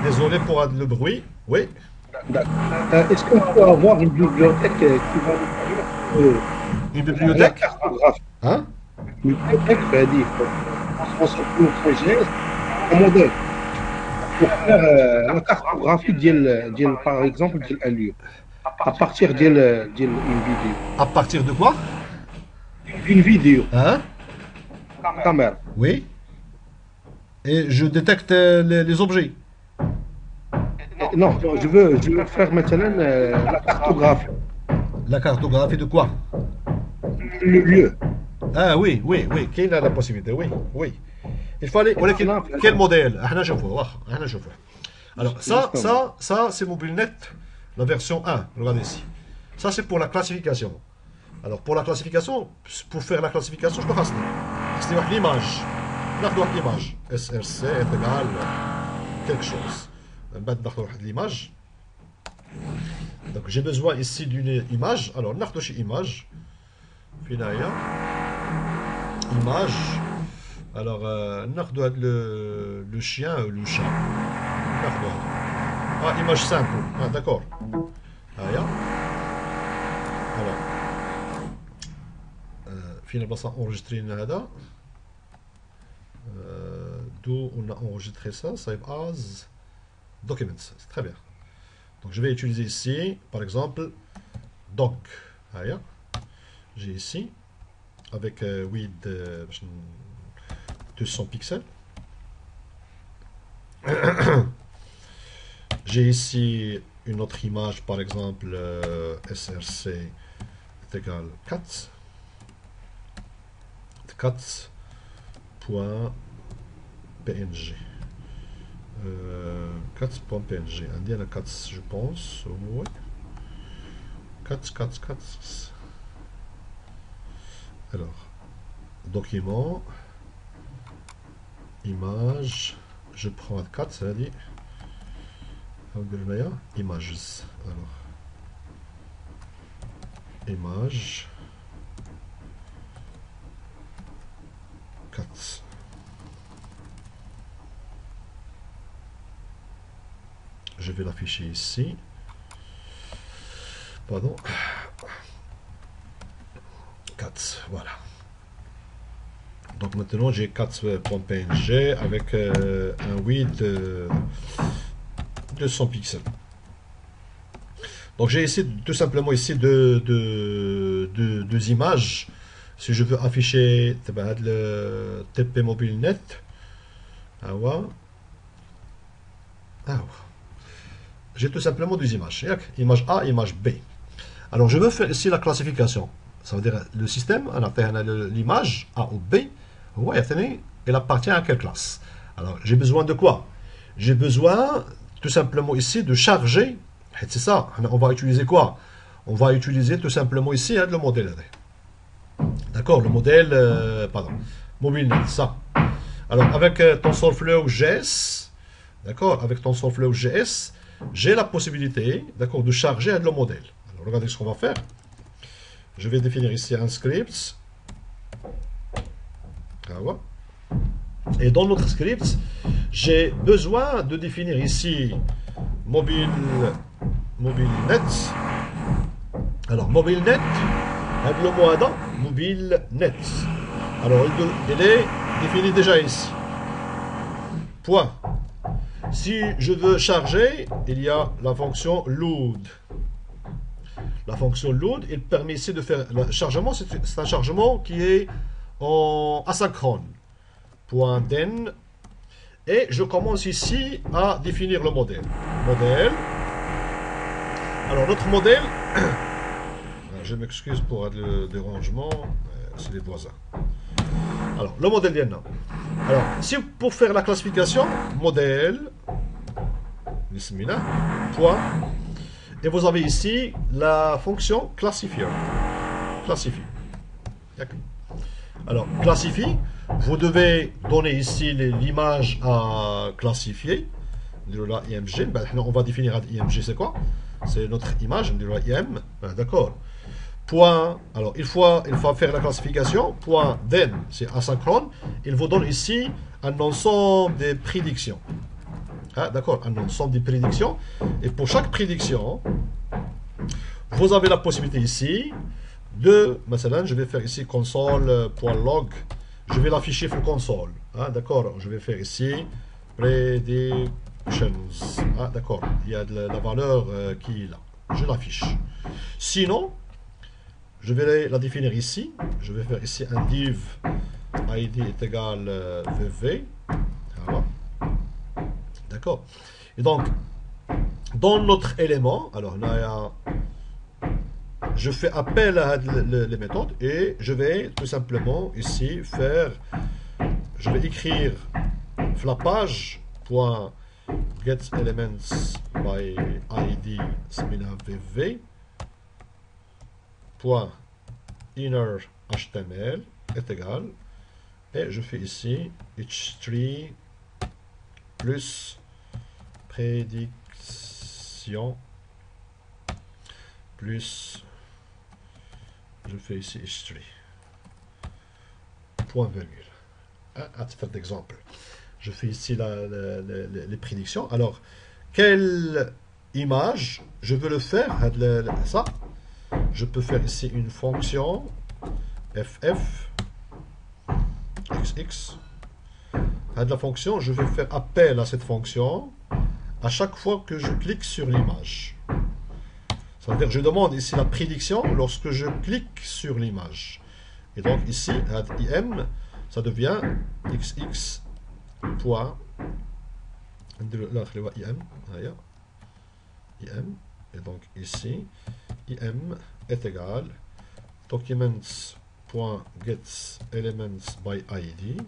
A: Désolé pour le bruit. Oui.
C: Est-ce qu'on peut avoir une bibliothèque qui va nous permettre
A: Une bibliothèque? Hein?
C: Une bibliothèque, c'est-à-dire qu'on se trouve un modèle pour faire la cartographie par exemple un lieu à partir d'une vidéo.
A: À partir de quoi?
C: Une vidéo.
A: Hein?
C: Caméra.
A: Oui. Et je détecte les objets.
C: Non, je veux faire maintenant la cartographie.
A: La cartographie de quoi?
C: Le lieu.
A: Ah oui. Quelle est la possibilité? Oui. Il fallait. Quel modèle? Alors, ça c'est MobileNet, la version 1. Regardez ici. Ça, c'est pour la classification. Alors, pour la classification, pour faire la classification, je peux faire l'image. ناخذ واحد l'image src est égal quelque chose. من بعد ناخذ واحد l'image. Donc j'ai besoin ici d'une image. Alors ناخذ شي image. فين هي image. Alors ناخذ هاد le chien ou le chat. ناخذ هاد. image simple. D'accord. هيا. Alors فين البلاصه enregistré هذا. D'où on a enregistré ça, save as documents, c'est très bien. Donc je vais utiliser ici, par exemple, doc. J'ai ici, avec width 200 pixels. J'ai ici une autre image, par exemple, src est égal 4. 4.png 4.png عندنا 4 je pense ouais 4 alors document image je prends 4 ça dit images alors image 4 je vais l'afficher ici pardon 4 voilà donc maintenant j'ai 4.png avec un width de 200 pixels donc j'ai ici tout simplement ici deux images. Si je veux afficher le TP mobile net, j'ai tout simplement deux images. Image A, image B. Alors je veux faire ici la classification. Ça veut dire le système, on a fait l'image A ou B. Elle appartient à quelle classe? Alors j'ai besoin de quoi? J'ai besoin tout simplement ici de charger. C'est ça. On va utiliser quoi? On va utiliser tout simplement ici le modèle. D'accord, le modèle, pardon, MobileNet, ça. Alors, avec TensorFlow GS, d'accord, avec TensorFlow GS, j'ai la possibilité, d'accord, de charger le modèle. Alors, regardez ce qu'on va faire. Je vais définir ici un script. Voilà. Et dans notre script, j'ai besoin de définir ici MobileNet. Alors, MobileNet, le mot Adam, MobileNet. Alors, il est défini déjà ici. Point. Si je veux charger, il y a la fonction load. La fonction load, il permet ici de faire le chargement. C'est un chargement qui est en asynchrone. Point den. Et je commence ici à définir le modèle. Modèle. Alors, notre modèle. Je m'excuse pour le dérangement, c'est les voisins. Alors, le modèle d'Yenna. Alors, si pour faire la classification, modèle, point, et vous avez ici la fonction classifier. Classifie. Alors, classifie, vous devez donner ici l'image à classifier. La IMG, on va définir IMG, c'est quoi? C'est notre image, IM, d'accord. Point, alors il faut faire la classification, point then, c'est asynchrone, il vous donne ici un ensemble de prédictions. D'accord, un ensemble de prédictions, et pour chaque prédiction, vous avez la possibilité ici de, مثلا, je vais faire ici console.log, je vais l'afficher sur console, d'accord, je vais faire ici predictions, d'accord, il y a la valeur qui est là, je l'affiche. Sinon, je vais la définir ici. Je vais faire ici un div id est égal vv. Voilà. D'accord. Et donc, dans notre élément, alors là, je fais appel à les méthodes et je vais tout simplement ici faire, je vais écrire flappage.getElements by id vv. Point inner HTML est égal Et je fais ici h3 plus prédiction plus, je fais ici h3 point virgule. À titre d'exemple, je fais ici les prédictions. Alors, quelle image je veux le faire? Ça, je peux faire ici une fonction ff xx. À la fonction, je vais faire appel à cette fonction à chaque fois que je clique sur l'image. Ça veut dire que je demande ici la prédiction lorsque je clique sur l'image. Et donc ici, im, ça devient xx point im, et donc ici im est égal documents.getElementsById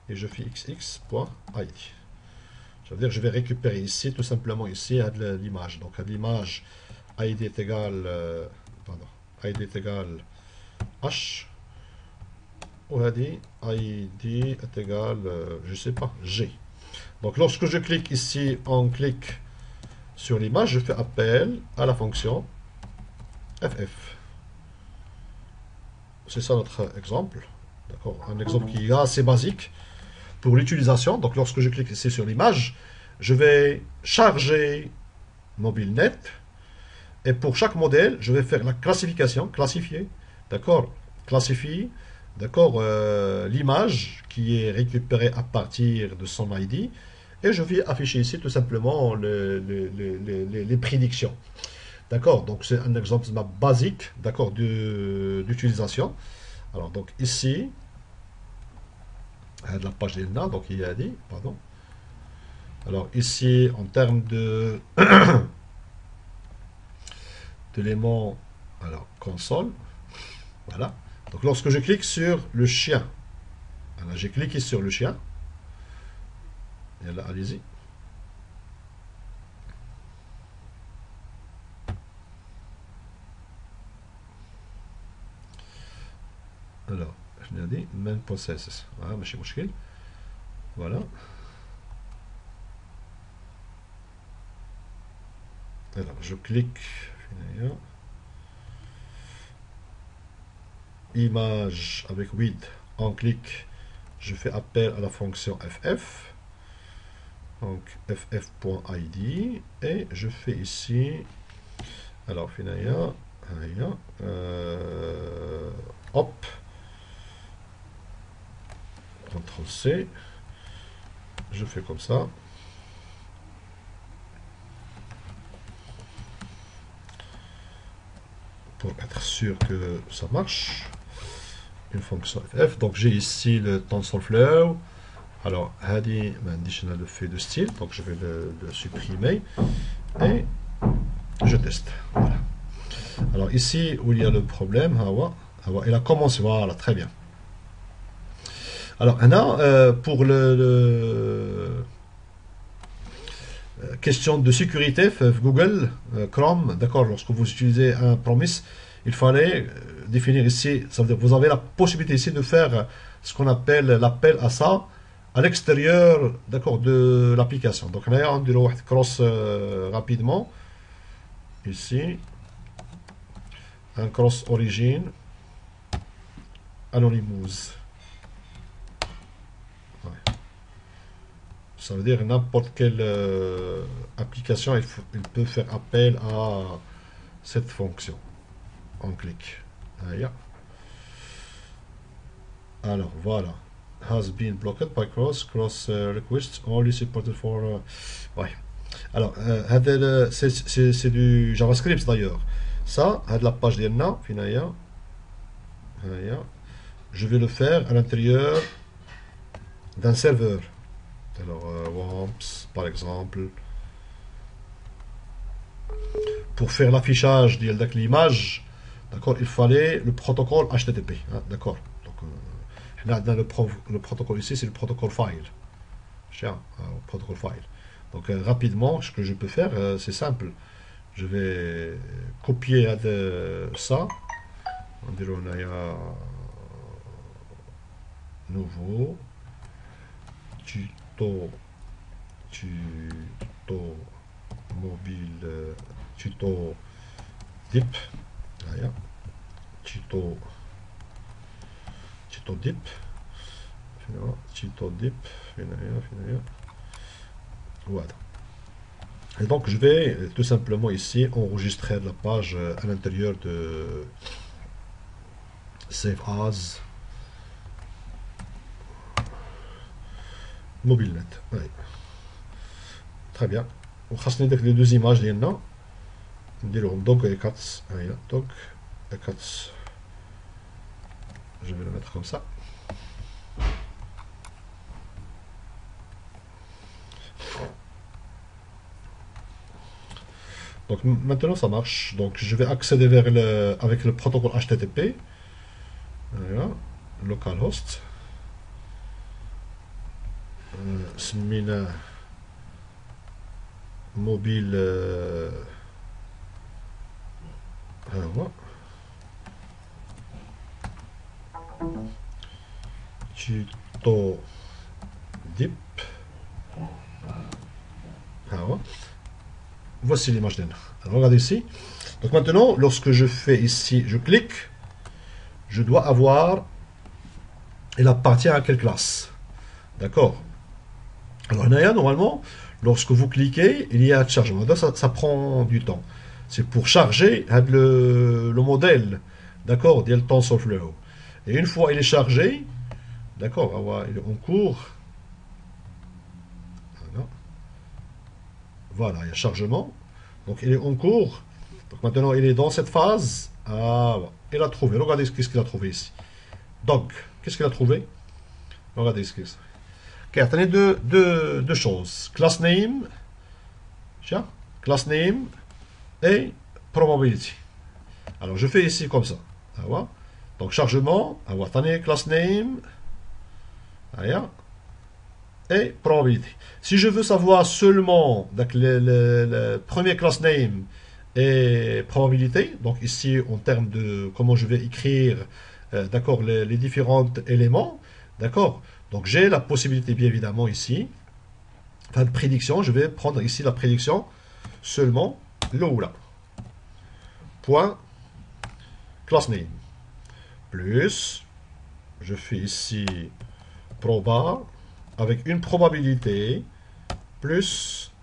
A: et je fais xx.id. Ça veut dire que je vais récupérer ici tout simplement ici l'image. Donc l'image id est égal id est égal h, ou id est égal je sais pas g. Donc lorsque je clique ici, on clique sur l'image, je fais appel à la fonction ff. C'est ça notre exemple. D'accord, un exemple qui est assez basique pour l'utilisation. Donc lorsque je clique ici sur l'image, je vais charger MobileNet. Et pour chaque modèle, je vais faire la classification, classifier, d'accord, classifie, d'accord, l'image qui est récupérée à partir de son ID, et je vais afficher ici tout simplement les prédictions, d'accord. Donc c'est un exemple basique, d'accord, d'utilisation. Alors donc ici, la page d'Elna, donc il y a dit, pardon. Alors ici, en termes de d'éléments, alors console, voilà. Donc lorsque je clique sur le chien, alors j'ai cliqué sur le chien, et là allez-y. Alors, je l'ai dit, main process, voilà, ماشي مشكل, voilà. Alors je clique. Image avec width, on clique, je fais appel à la fonction ff, donc ff.id, et je fais ici, alors finalement, hop, CTRL C, je fais comme ça. Pour être sûr que ça marche, une fonction ff. Donc j'ai ici le TensorFlow. Alors hadi m'indique le fait de style, donc je vais le supprimer et je teste. Voilà. Alors ici où il y a le problème, il a commencé, voilà, très bien. Alors maintenant pour question de sécurité, Google Chrome, d'accord, lorsque vous utilisez un promise, il fallait définir ici, ça veut dire que vous avez la possibilité ici de faire ce qu'on appelle l'appel à ça à l'extérieur, d'accord, de l'application. Donc là, on dirait cross rapidement, ici, un cross origin, Anonymous. Ça veut dire n'importe quelle application, il peut faire appel à cette fonction. On clique. Alors voilà. Has been blocked by cross requests only supported for. Ouais. Alors, c'est du JavaScript d'ailleurs. Ça, la page d'Enna, finalement, je vais le faire à l'intérieur d'un serveur. Alors, WAMPS, par exemple, pour faire l'affichage de l'image, d'accord, il fallait le protocole HTTP, hein, d'accord. Donc, le protocole ici, c'est le protocole file. Le protocole file. Donc, rapidement, ce que je peux faire, c'est simple. Je vais copier ça. On dirait on a nouveau, tuto, tuto mobile, tuto dip, voilà. tuto dip, tuto dip, voilà. Et donc je vais tout simplement ici enregistrer la page à l'intérieur de Save As MobileNet. Oui. Très bien. On va les deux images ديالنا نديرهم donc cats. Donc cats. Je vais le mettre comme ça. Donc maintenant ça marche. Donc je vais accéder vers avec le protocole HTTP. Voilà. Localhost. سمينا موبيل ها هو tuto dip. Ah ouais. Voici l'image d'elle. Regardez ici. Donc maintenant, lorsque je fais ici, je clique, je dois avoir, elle appartient à quelle classe. D'accord. Alors normalement, lorsque vous cliquez, il y a un chargement. Ça prend du temps. C'est pour charger le modèle. D'accord, il y a le TensorFlow. Et une fois il est chargé, d'accord, il est en cours. Voilà, il y a chargement. Donc il est en cours. Donc maintenant il est dans cette phase. Ah, il a trouvé. Regardez ce qu'il a trouvé ici. Donc, qu'est-ce qu'il a trouvé? Regardez ce qu'il a trouvé. Ok, attendez deux choses. Class name. Tiens, class name et probability. Alors je fais ici comme ça. Ah, donc chargement. Ah, attendez, class name. Ah, et probability. Si je veux savoir seulement donc, le premier class name et probabilité, donc ici en termes de comment je vais écrire d'accord les différents éléments, d'accord, donc j'ai la possibilité bien évidemment ici, enfin de prédiction, je vais prendre ici la prédiction seulement le ou là, point class name, plus, je fais ici proba, avec une probabilité plus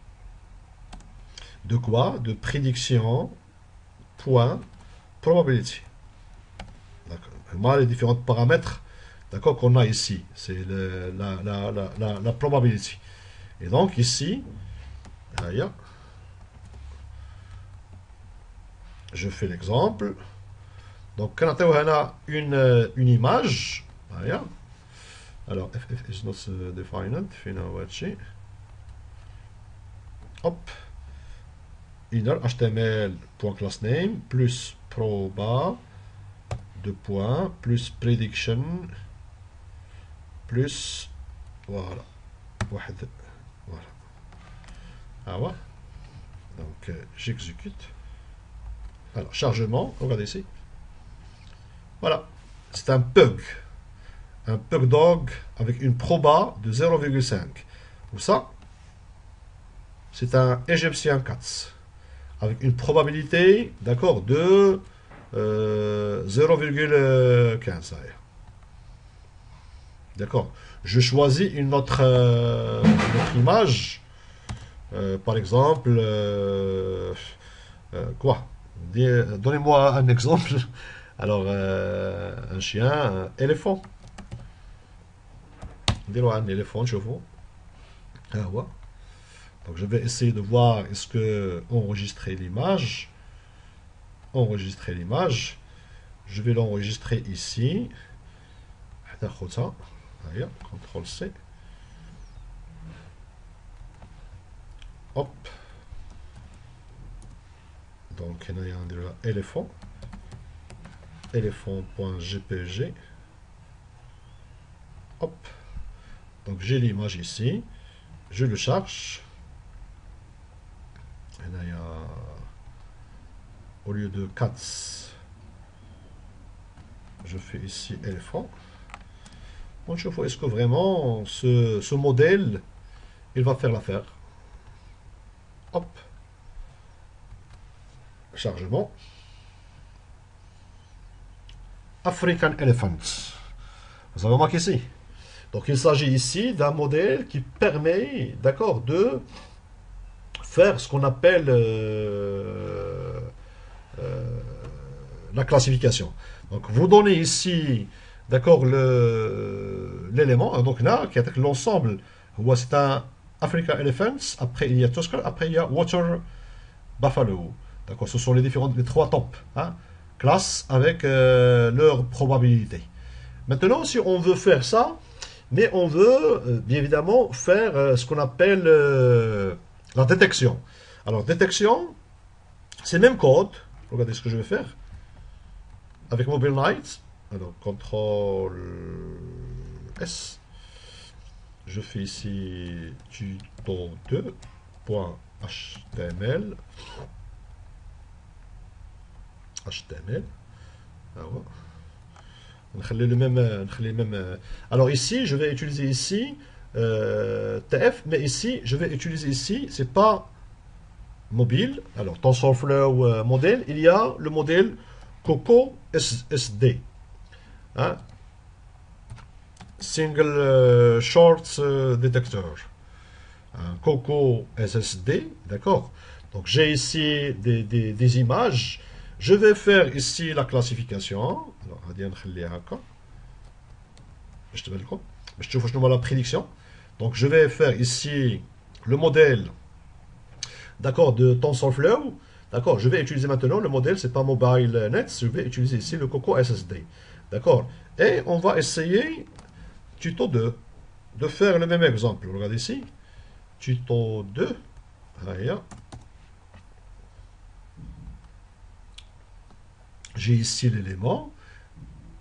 A: de quoi? De prédiction point probability. Moi, les différents paramètres d'accord qu'on a ici, c'est la probability. Et donc ici, je fais l'exemple. Donc quand on a une image, alors ff is not defined, hop, inner html.className plus proba de points plus prediction plus voilà voilà. Ah ouais. Donc j'exécute. Alors chargement, regardez ici. Voilà, c'est un pug. Un PugDog avec une proba de 0,5. Ou ça, c'est un Egyptian Cats avec une probabilité, d'accord, de 0,15. D'accord. Je choisis une autre image. Par exemple, quoi? Donnez-moi un exemple. Alors, un chien, un éléphant. Un éléphant, chevaux. Ah ouais. Donc je vais essayer de voir est-ce que enregistrer l'image. Enregistrer l'image. Je vais l'enregistrer ici. CTRL C. Hop. Donc il y a un éléphant. Éléphant.jpg. Hop. Donc j'ai l'image ici. Je le charge. Et là, il y a, au lieu de cats, je fais ici éléphant. ونشوفوا est-ce que vraiment ce modèle il va faire l'affaire. Hop, chargement. African Elephant. Vous avez remarqué ici. Donc il s'agit ici d'un modèle qui permet, d'accord, de faire ce qu'on appelle la classification. Donc vous donnez ici, d'accord, l'élément, donc là, qui est l'ensemble, c'est un African Elephants, après il y a Tusker, après il y a Water Buffalo. D'accord, ce sont les trois tops, hein, classes avec leur probabilité. Maintenant, si on veut faire ça, mais on veut bien évidemment faire ce qu'on appelle la détection. Alors, détection, c'est le même code. Regardez ce que je vais faire avec Mobile Night. Alors, CTRL S. Je fais ici tuto2.html. HTML. Alors ici, je vais utiliser ici TF, mais ici, je vais utiliser ici, c'est pas mobile. Alors, TensorFlow modèle, il y a le modèle Coco SD. Hein? Single Short Detector. Un Coco SSD, d'accord. Donc j'ai ici des images. Je vais faire ici la classification. Alors, je vois la prédiction. Donc je vais faire ici le modèle, d'accord, de TensorFlow. D'accord, je vais utiliser maintenant le modèle, c'est pas MobileNet, je vais utiliser ici le Coco SSD. D'accord. Et on va essayer, tuto 2, de faire le même exemple. Regardez ici. Tuto 2. J'ai ici l'élément.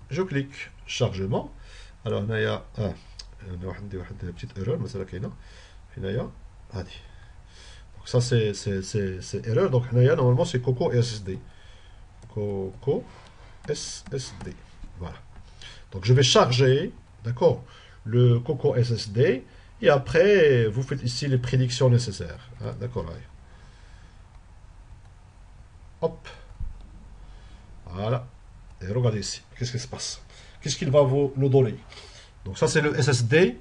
A: Je clique chargement. Alors, il y a une petite erreur, mais c'est là qu'il y a. Donc, ça, c'est erreur. Donc, normalement, c'est Coco SSD. Coco SSD. Voilà. Donc, je vais charger, d'accord, le Coco SSD. Et après, vous faites ici les prédictions nécessaires. Hein, d'accord. Hop. Voilà. Et regardez ici. Qu'est-ce qui se passe? Qu'est-ce qu'il va nous donner? Donc ça, c'est le SSD.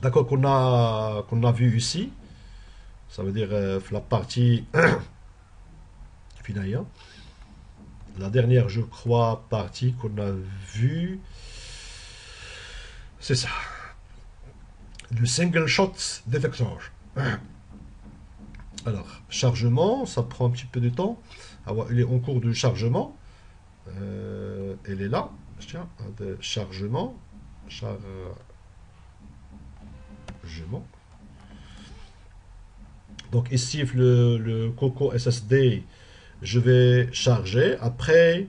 A: D'accord, qu'on a vu ici. Ça veut dire la partie finale. La dernière, je crois, partie qu'on a vue. C'est ça. Le single shot detector. Alors, chargement, ça prend un petit peu de temps. Alors, il est en cours de chargement. Elle est là. Tiens, de chargement. Donc ici, le Coco SSD, je vais charger. Après,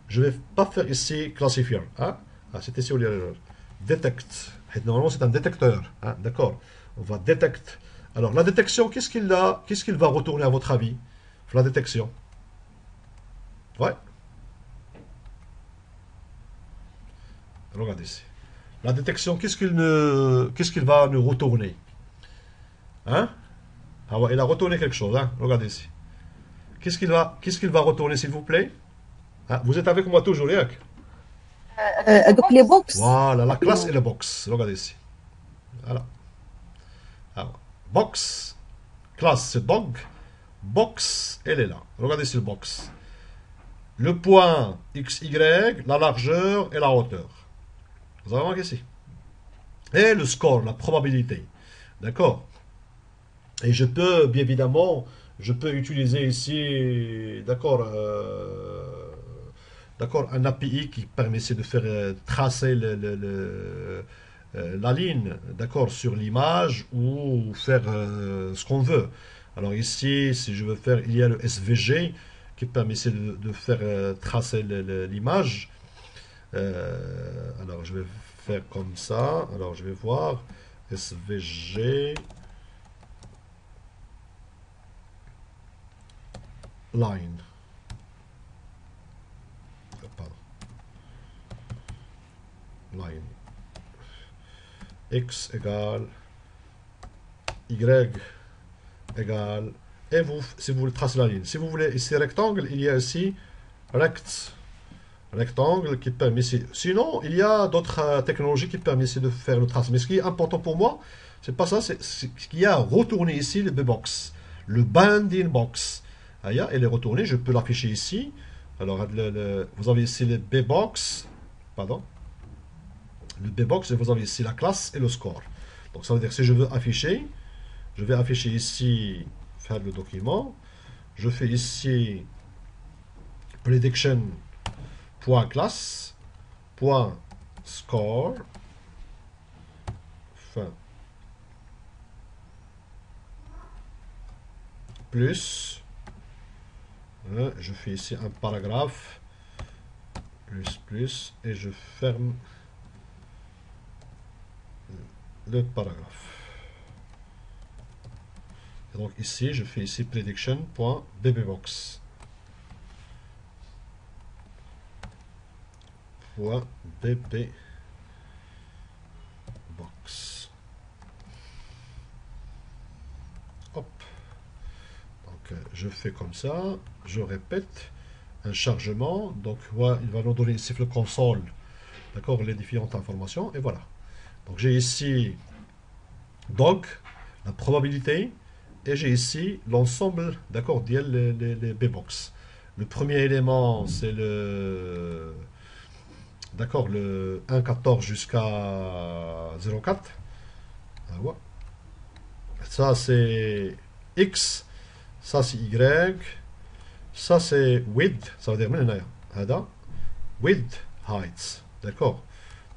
A: je vais pas faire ici classifier. Hein? Ah, c'est ici où il y a l'erreur. Detect. Normalement, c'est un détecteur. Hein? D'accord. On va detect. Alors, la détection, qu'est-ce qu'il va retourner à votre avis? La détection. Ouais. Regardez ici. La détection, qu'est-ce qu'il va nous retourner? Hein? Ah ouais, il a retourné quelque chose. Hein? Regardez ici. Qu'est-ce qu'il va retourner, s'il vous plaît? Ah, vous êtes avec moi toujours, Yak?
B: donc les box.
A: Voilà, la classe et le box. Regardez ici. Voilà. Alors, box. Classe, c'est dog. Box, elle est là. Regardez ici le box. Le point XY, la largeur et la hauteur. Vous avez remarqué ici. Et le score, la probabilité. D'accord. Et je peux, bien évidemment, je peux utiliser ici, d'accord, un API qui permettait de faire tracer la ligne, d'accord, sur l'image ou faire ce qu'on veut. Alors ici, si je veux faire, il y a le SVG qui permettait de faire tracer l'image. Alors je vais faire comme ça. Alors je vais voir SVG line. Pardon. Line. x égale y égale, et vous, si vous voulez tracer la ligne. Si vous voulez ici rectangle, il y a ici rectangle qui permet ici. Sinon, il y a d'autres technologies qui permettent ici de faire le tracé. Mais ce qui est important pour moi, c'est pas ça, c'est ce qu'il y a retourné ici le B-box, le binding box. Elle est retournée, je peux l'afficher ici. Alors, vous avez ici le B-box, pardon, le B-box, et vous avez ici la classe et le score. Donc, ça veut dire que si je veux afficher, je vais afficher ici, faire le document. Je fais ici prediction.class, .score, fin, plus, je fais ici un paragraphe, plus, et je ferme le paragraphe. Et donc ici, je fais ici prediction.bbbox. .bbbox. Hop. Donc je fais comme ça, je répète un chargement. Donc voilà, il va nous donner ici le console, d'accord, les différentes informations, et voilà. Donc j'ai ici dog, la probabilité, et j'ai ici l'ensemble, d'accord, les B-box. Le premier élément, c'est le, d'accord, le 1,14 jusqu'à 0,4. Ah ouais. Ça c'est X, ça c'est Y, ça c'est width, ça veut dire width heights, d'accord.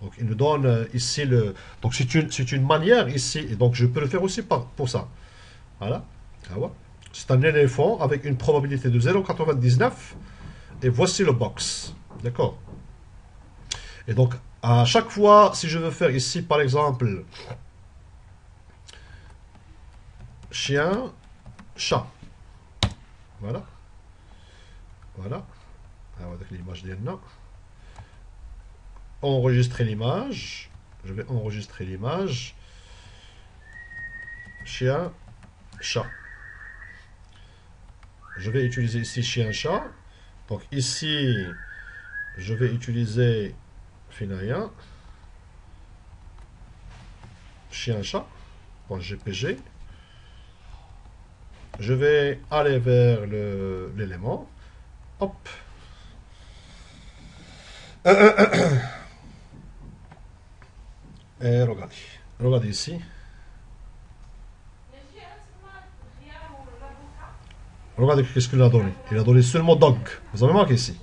A: Donc il nous donne ici le, donc c'est une manière ici, et donc je peux le faire aussi pour ça. Voilà. Ah ouais. C'est un éléphant avec une probabilité de 0,99 et voici le box. D'accord. Et donc à chaque fois, si je veux faire ici par exemple chien, chat. Voilà. Voilà. Avec l'image d'Yanna. Enregistrer l'image. Je vais enregistrer l'image. Chien, chat. Je vais utiliser ici chien, chat. Donc ici, je vais utiliser Finaya. Chien, chat. .jpg. Je vais aller vers l'élément. Hop. Et regardez. Regardez ici. Regardez qu'est-ce qu'il a donné. Il a donné seulement dog. Vous avez marqué ici.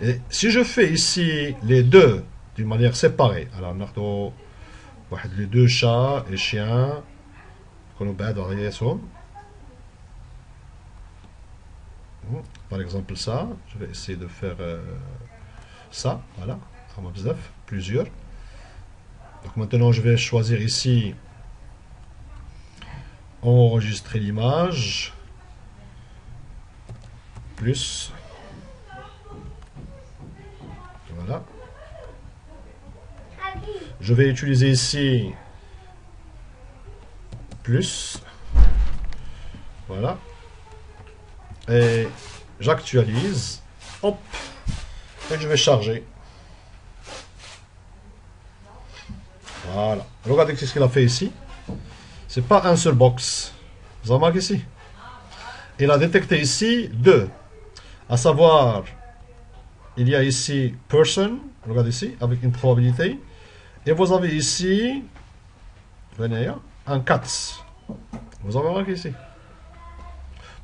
A: Et si je fais ici les deux d'une manière séparée, alors les deux chats et chiens, par exemple ça, je vais essayer de faire ça, voilà, plusieurs. Donc maintenant je vais choisir ici enregistrer l'image, plus, voilà. Je vais utiliser ici plus, voilà, et j'actualise, hop, et je vais charger. Voilà, regardez ce qu'il a fait ici. C'est pas un seul box. Vous avez remarqué ici? Il a détecté ici deux, à savoir, il y a ici person, regardez ici, avec une probabilité, et vous avez ici, venez, un cats. Vous avez remarqué ici?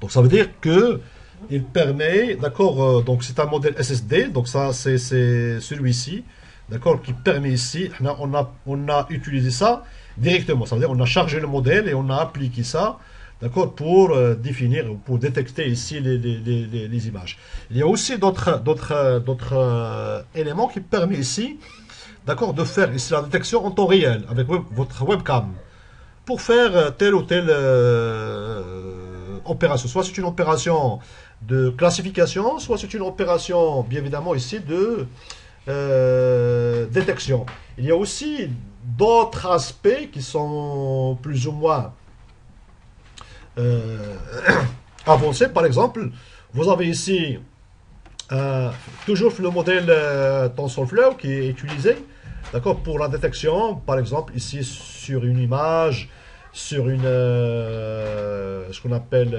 A: Donc ça veut dire que il permet, d'accord, donc c'est un modèle SSD, donc ça c'est celui-ci, d'accord, qui permet ici, on a utilisé ça directement, ça veut dire on a chargé le modèle et on a appliqué ça, d'accord, pour définir, pour détecter ici les images. Il y a aussi d'autres éléments qui permettent ici, d'accord, de faire ici la détection en temps réel avec votre webcam pour faire telle ou telle opération. Soit c'est une opération de classification, soit c'est une opération, bien évidemment, ici de détection. Il y a aussi d'autres aspects qui sont plus ou moins euh, avancés. Par exemple, vous avez ici toujours le modèle TensorFlow qui est utilisé, d'accord, pour la détection, par exemple, ici sur une image, sur une, ce qu'on appelle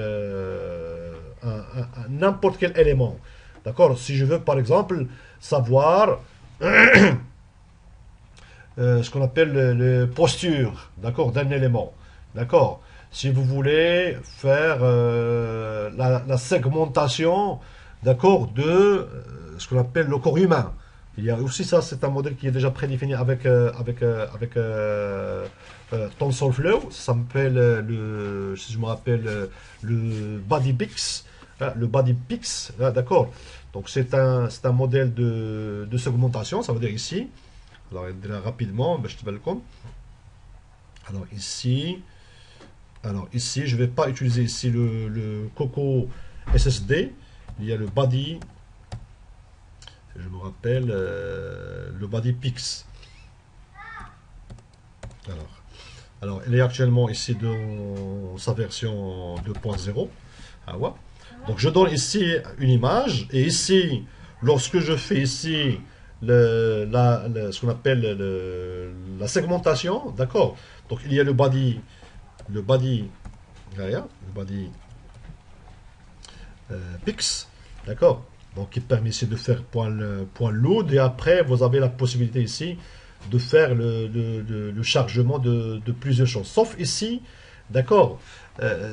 A: n'importe quel élément. D'accord, si je veux, par exemple, savoir ce qu'on appelle le posture, d'accord, d'un élément. D'accord. Si vous voulez faire la segmentation, d'accord, de ce qu'on appelle le corps humain. Il y a aussi ça, c'est un modèle qui est déjà prédéfini avec TensorFlow. Ça s'appelle si je me rappelle, le BodyPix. Le BodyPix, d'accord. Donc c'est un modèle de segmentation, ça veut dire ici. Alors rapidement, je te le compte. Alors ici, je ne vais pas utiliser ici le Coco SSD. Il y a le Body, je me rappelle, le BodyPix. Alors, il est actuellement ici dans sa version 2.0. Ah ouais. Donc je donne ici une image et ici, lorsque je fais ici ce qu'on appelle la segmentation, d'accord. Donc il y a le body, derrière, le body pix, d'accord. Donc il permet ici de faire point load et après vous avez la possibilité ici de faire le chargement de plusieurs choses. Sauf ici, d'accord.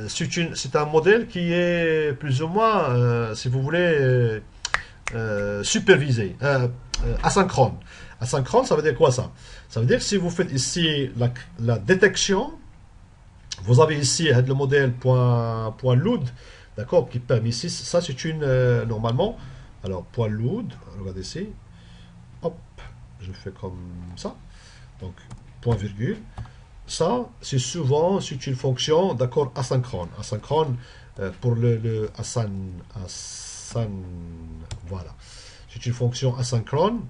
A: C'est un modèle qui est plus ou moins, si vous voulez, supervisé, asynchrone. Asynchrone, ça veut dire quoi ça? Ça veut dire que si vous faites ici la détection, vous avez ici le modèle point load, d'accord, qui permet ici, ça c'est une, normalement, alors point load, regardez ici, hop, je fais comme ça, donc point virgule, ça c'est souvent, c'est une fonction, d'accord, asynchrone, pour le voilà, c'est une fonction asynchrone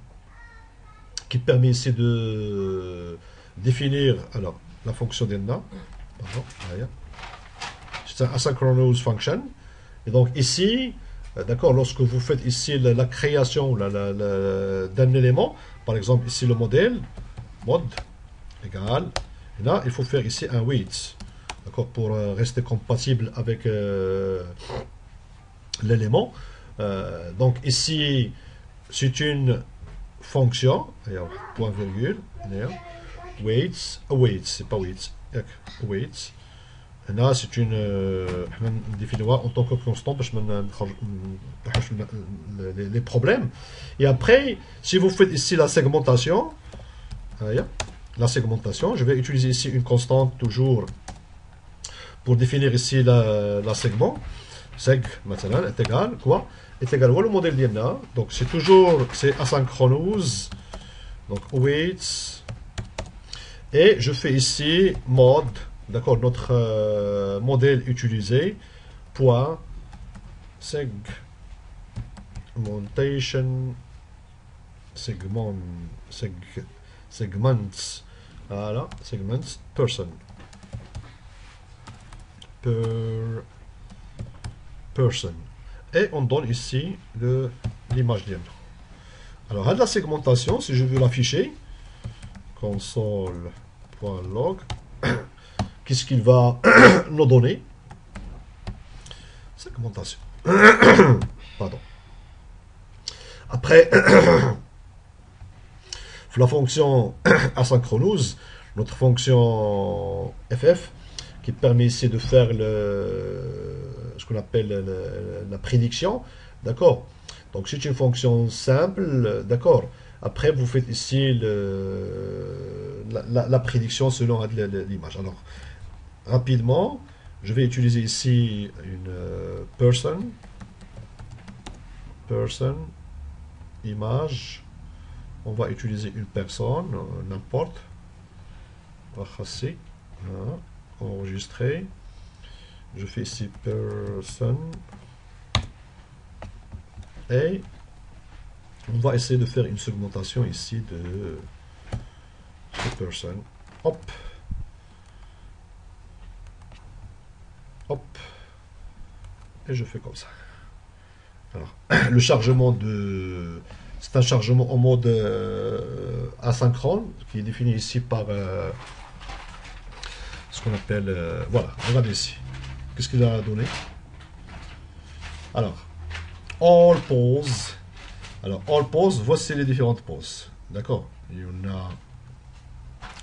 A: qui permet ici de définir, alors, la fonction d'Enna, pardon, c'est un asynchronous function, et donc ici, d'accord, lorsque vous faites ici la création d'un élément, par exemple ici le modèle, mod égal, et là il faut faire ici un wait, d'accord, pour rester compatible avec l'élément. Donc ici c'est une fonction, point virgule, waits, c'est pas waits, waits. Là c'est une définira en tant que constante parce que les problèmes. Et après, si vous faites ici la segmentation, je vais utiliser ici une constante toujours pour définir ici la segment. Seg maintenant est égal quoi? Est égal au modèle d'IMNA. Donc c'est toujours asynchronous. Donc waits. Et je fais ici mod. D'accord, notre modèle utilisé. Point segmentation. Segments. Voilà, segments person. Person. Et on donne ici l'image d'IMNA. Alors, à la segmentation, si je veux l'afficher, console.log, qu'est-ce qu'il va nous donner? Segmentation. Pardon. Après, la fonction asynchronous, notre fonction ff, qui permet ici de faire ce qu'on appelle la prédiction, d'accord. Donc c'est une fonction simple, d'accord. Après vous faites ici la prédiction selon l'image. Alors rapidement, je vais utiliser ici une person image. On va utiliser une personne, n'importe. On va chasser, enregistrer. Je fais ici person. Et on va essayer de faire une segmentation ici de person. Hop. Hop. Et je fais comme ça. Alors, le chargement de... C'est un chargement en mode asynchrone, qui est défini ici par ce qu'on appelle... voilà, regardez ici. Qu'est-ce qu'il a donné? Alors, all pause. Alors, all pause, voici les différentes pauses. D'accord? Il y en a...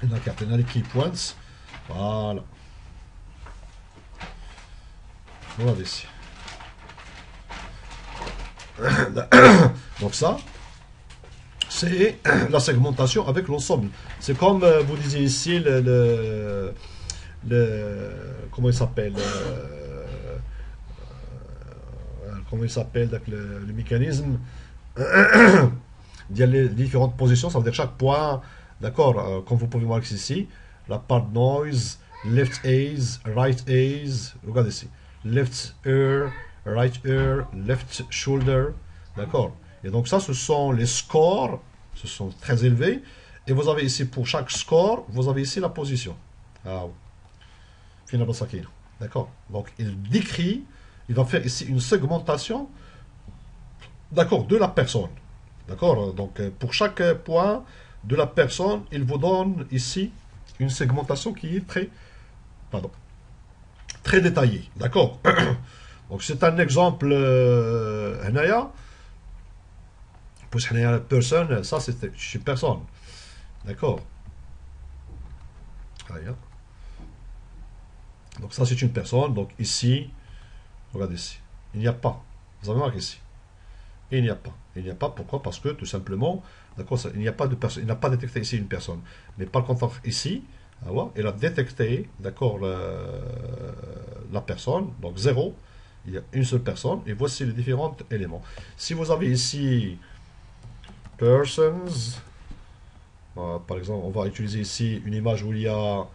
A: Il y en a quatre. Il y en a les key points. Voilà. Regardez ici. Donc ça, c'est la segmentation avec l'ensemble. C'est comme vous disiez ici comment il s'appelle comment il s'appelle le mécanisme. Il y a les différentes positions, ça veut dire chaque point, d'accord, comme vous pouvez voir ici, la part noise, left ears, right ears, regardez ici, left ear, right ear, left shoulder, d'accord. Et donc ça, ce sont les scores, ce sont très élevés, et vous avez ici, pour chaque score, vous avez ici la position. Ah oui. Finalement, ça qui est, d'accord. Donc il décrit, il va faire ici une segmentation, d'accord, de la personne. D'accord. Donc pour chaque point de la personne, il vous donne ici une segmentation qui est très détaillée. D'accord. Donc c'est un exemple pour personne, ça c'est une personne. D'accord. Donc ça c'est une personne. Donc ici, regardez ici, il n'y a pas. Vous avez marqué ici. Il n'y a pas. Il n'y a pas. Pourquoi? Parce que tout simplement, d'accord, il n'y a pas de personne. Il n'a pas détecté ici une personne. Mais par contre, ici, il a détecté, d'accord, la personne. Donc 0, il y a une seule personne. Et voici les différents éléments. Si vous avez ici persons, par exemple, on va utiliser ici une image où il y a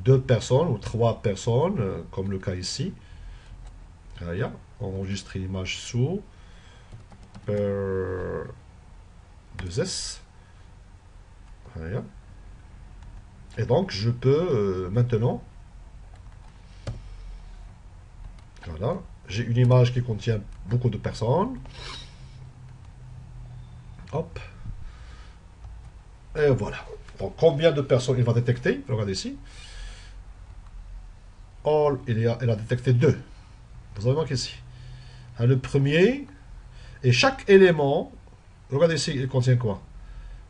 A: 2 personnes ou 3 personnes, comme le cas ici. Enregistrer l'image sous 2S. Et donc je peux maintenant, voilà, j'ai une image qui contient beaucoup de personnes. Hop. Et voilà. Donc combien de personnes il va détecter? Regardez ici. All, elle a détecté 2. Vous avez marqué ici. Le premier. Et chaque élément, regardez ici, il contient quoi?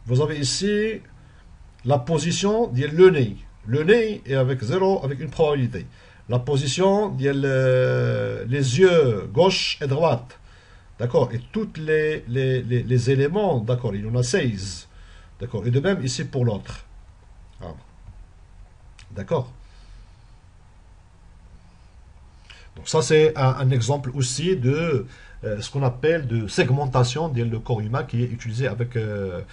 A: Vous avez ici la position de le nez. Le nez est avec 0, avec une probabilité. La position de les yeux, gauche et droite. D'accord? Et tous les éléments, d'accord, il y en a 16. D'accord? Et de même ici pour l'autre. D'accord? Donc ça c'est un exemple aussi de ce qu'on appelle de segmentation le corps humain qui est utilisé avec le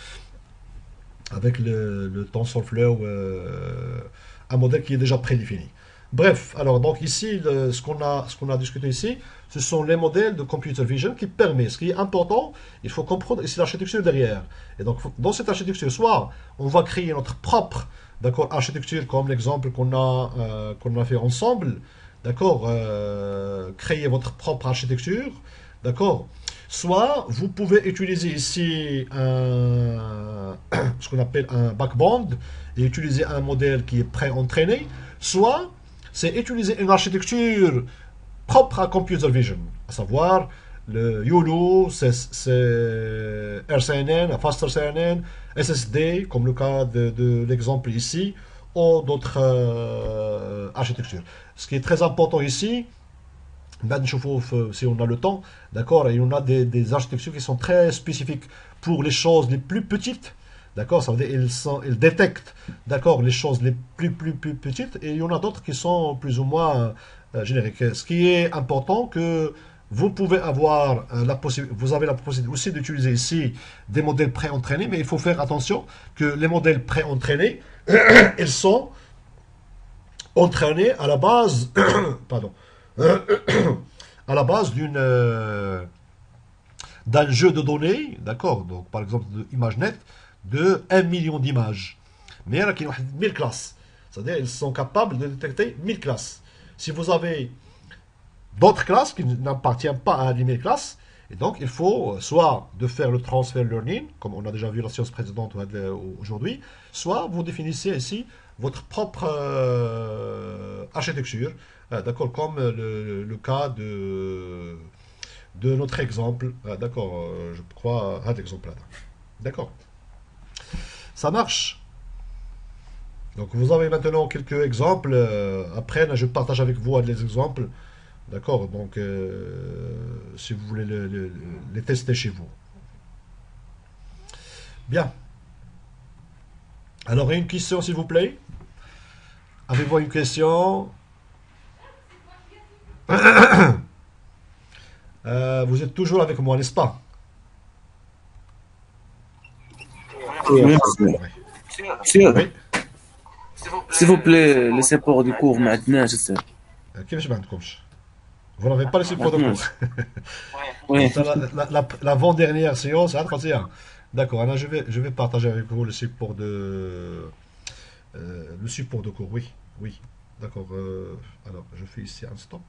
A: TensorFlow, un modèle qui est déjà prédéfini. Bref, alors donc ici, ce qu'on a discuté ici, ce sont les modèles de computer vision qui permettent, ce qui est important, il faut comprendre ici l'architecture derrière. Et donc dans cette architecture, soit on va créer notre propre, d'accord, architecture comme l'exemple qu'on a fait ensemble, d'accord, créer votre propre architecture, d'accord. Soit vous pouvez utiliser ici ce qu'on appelle un backbond et utiliser un modèle qui est pré-entraîné, soit c'est utiliser une architecture propre à computer vision, à savoir le YOLO, c'est RCNN, Faster CNN, SSD, comme le cas de l'exemple ici, ou d'autres architectures. Ce qui est très important ici, si on a le temps, d'accord, et on a des architectures qui sont très spécifiques pour les choses les plus petites, d'accord, ça veut dire ils détectent, d'accord, les choses les plus petites, et il y en a d'autres qui sont plus ou moins génériques. Ce qui est important, que vous pouvez avoir vous avez la possibilité aussi d'utiliser ici des modèles pré-entraînés, mais il faut faire attention que les modèles pré-entraînés, ils sont entraînés à la base, pardon, à la base d'un jeu de données, d'accord, donc par exemple de ImageNet, de 1 million d'images. Mais il y en a qui ont 1000 classes. C'est-à-dire ils sont capables de détecter 1000 classes. Si vous avez d'autres classes qui n'appartiennent pas à 10 000 classes, et donc il faut soit de faire le transfer learning, comme on a déjà vu la séance précédente aujourd'hui, soit vous définissez ici votre propre architecture, d'accord, comme le cas de notre exemple, d'accord, je crois, à l'exemple là. D'accord. Ça marche. Donc vous avez maintenant quelques exemples. Après, là, je partage avec vous les exemples. D'accord. Donc, si vous voulez les tester chez vous. Bien. Alors, une question, s'il vous plaît. Avez-vous une question? Vous êtes toujours avec moi, n'est-ce pas?
D: Oui,
C: Oui.
D: monsieur.
A: Oui.
D: S'il vous plaît, le support du cours maintenant, je sais.
A: كيفاش ما عندكمش؟ Vous n'avez pas le support de cours.
D: Oui.
A: Ça, l'avant-dernière séance, hein, d'accord, alors je vais partager avec vous le support de cours, oui, oui, d'accord. Alors, je fais ici un stop.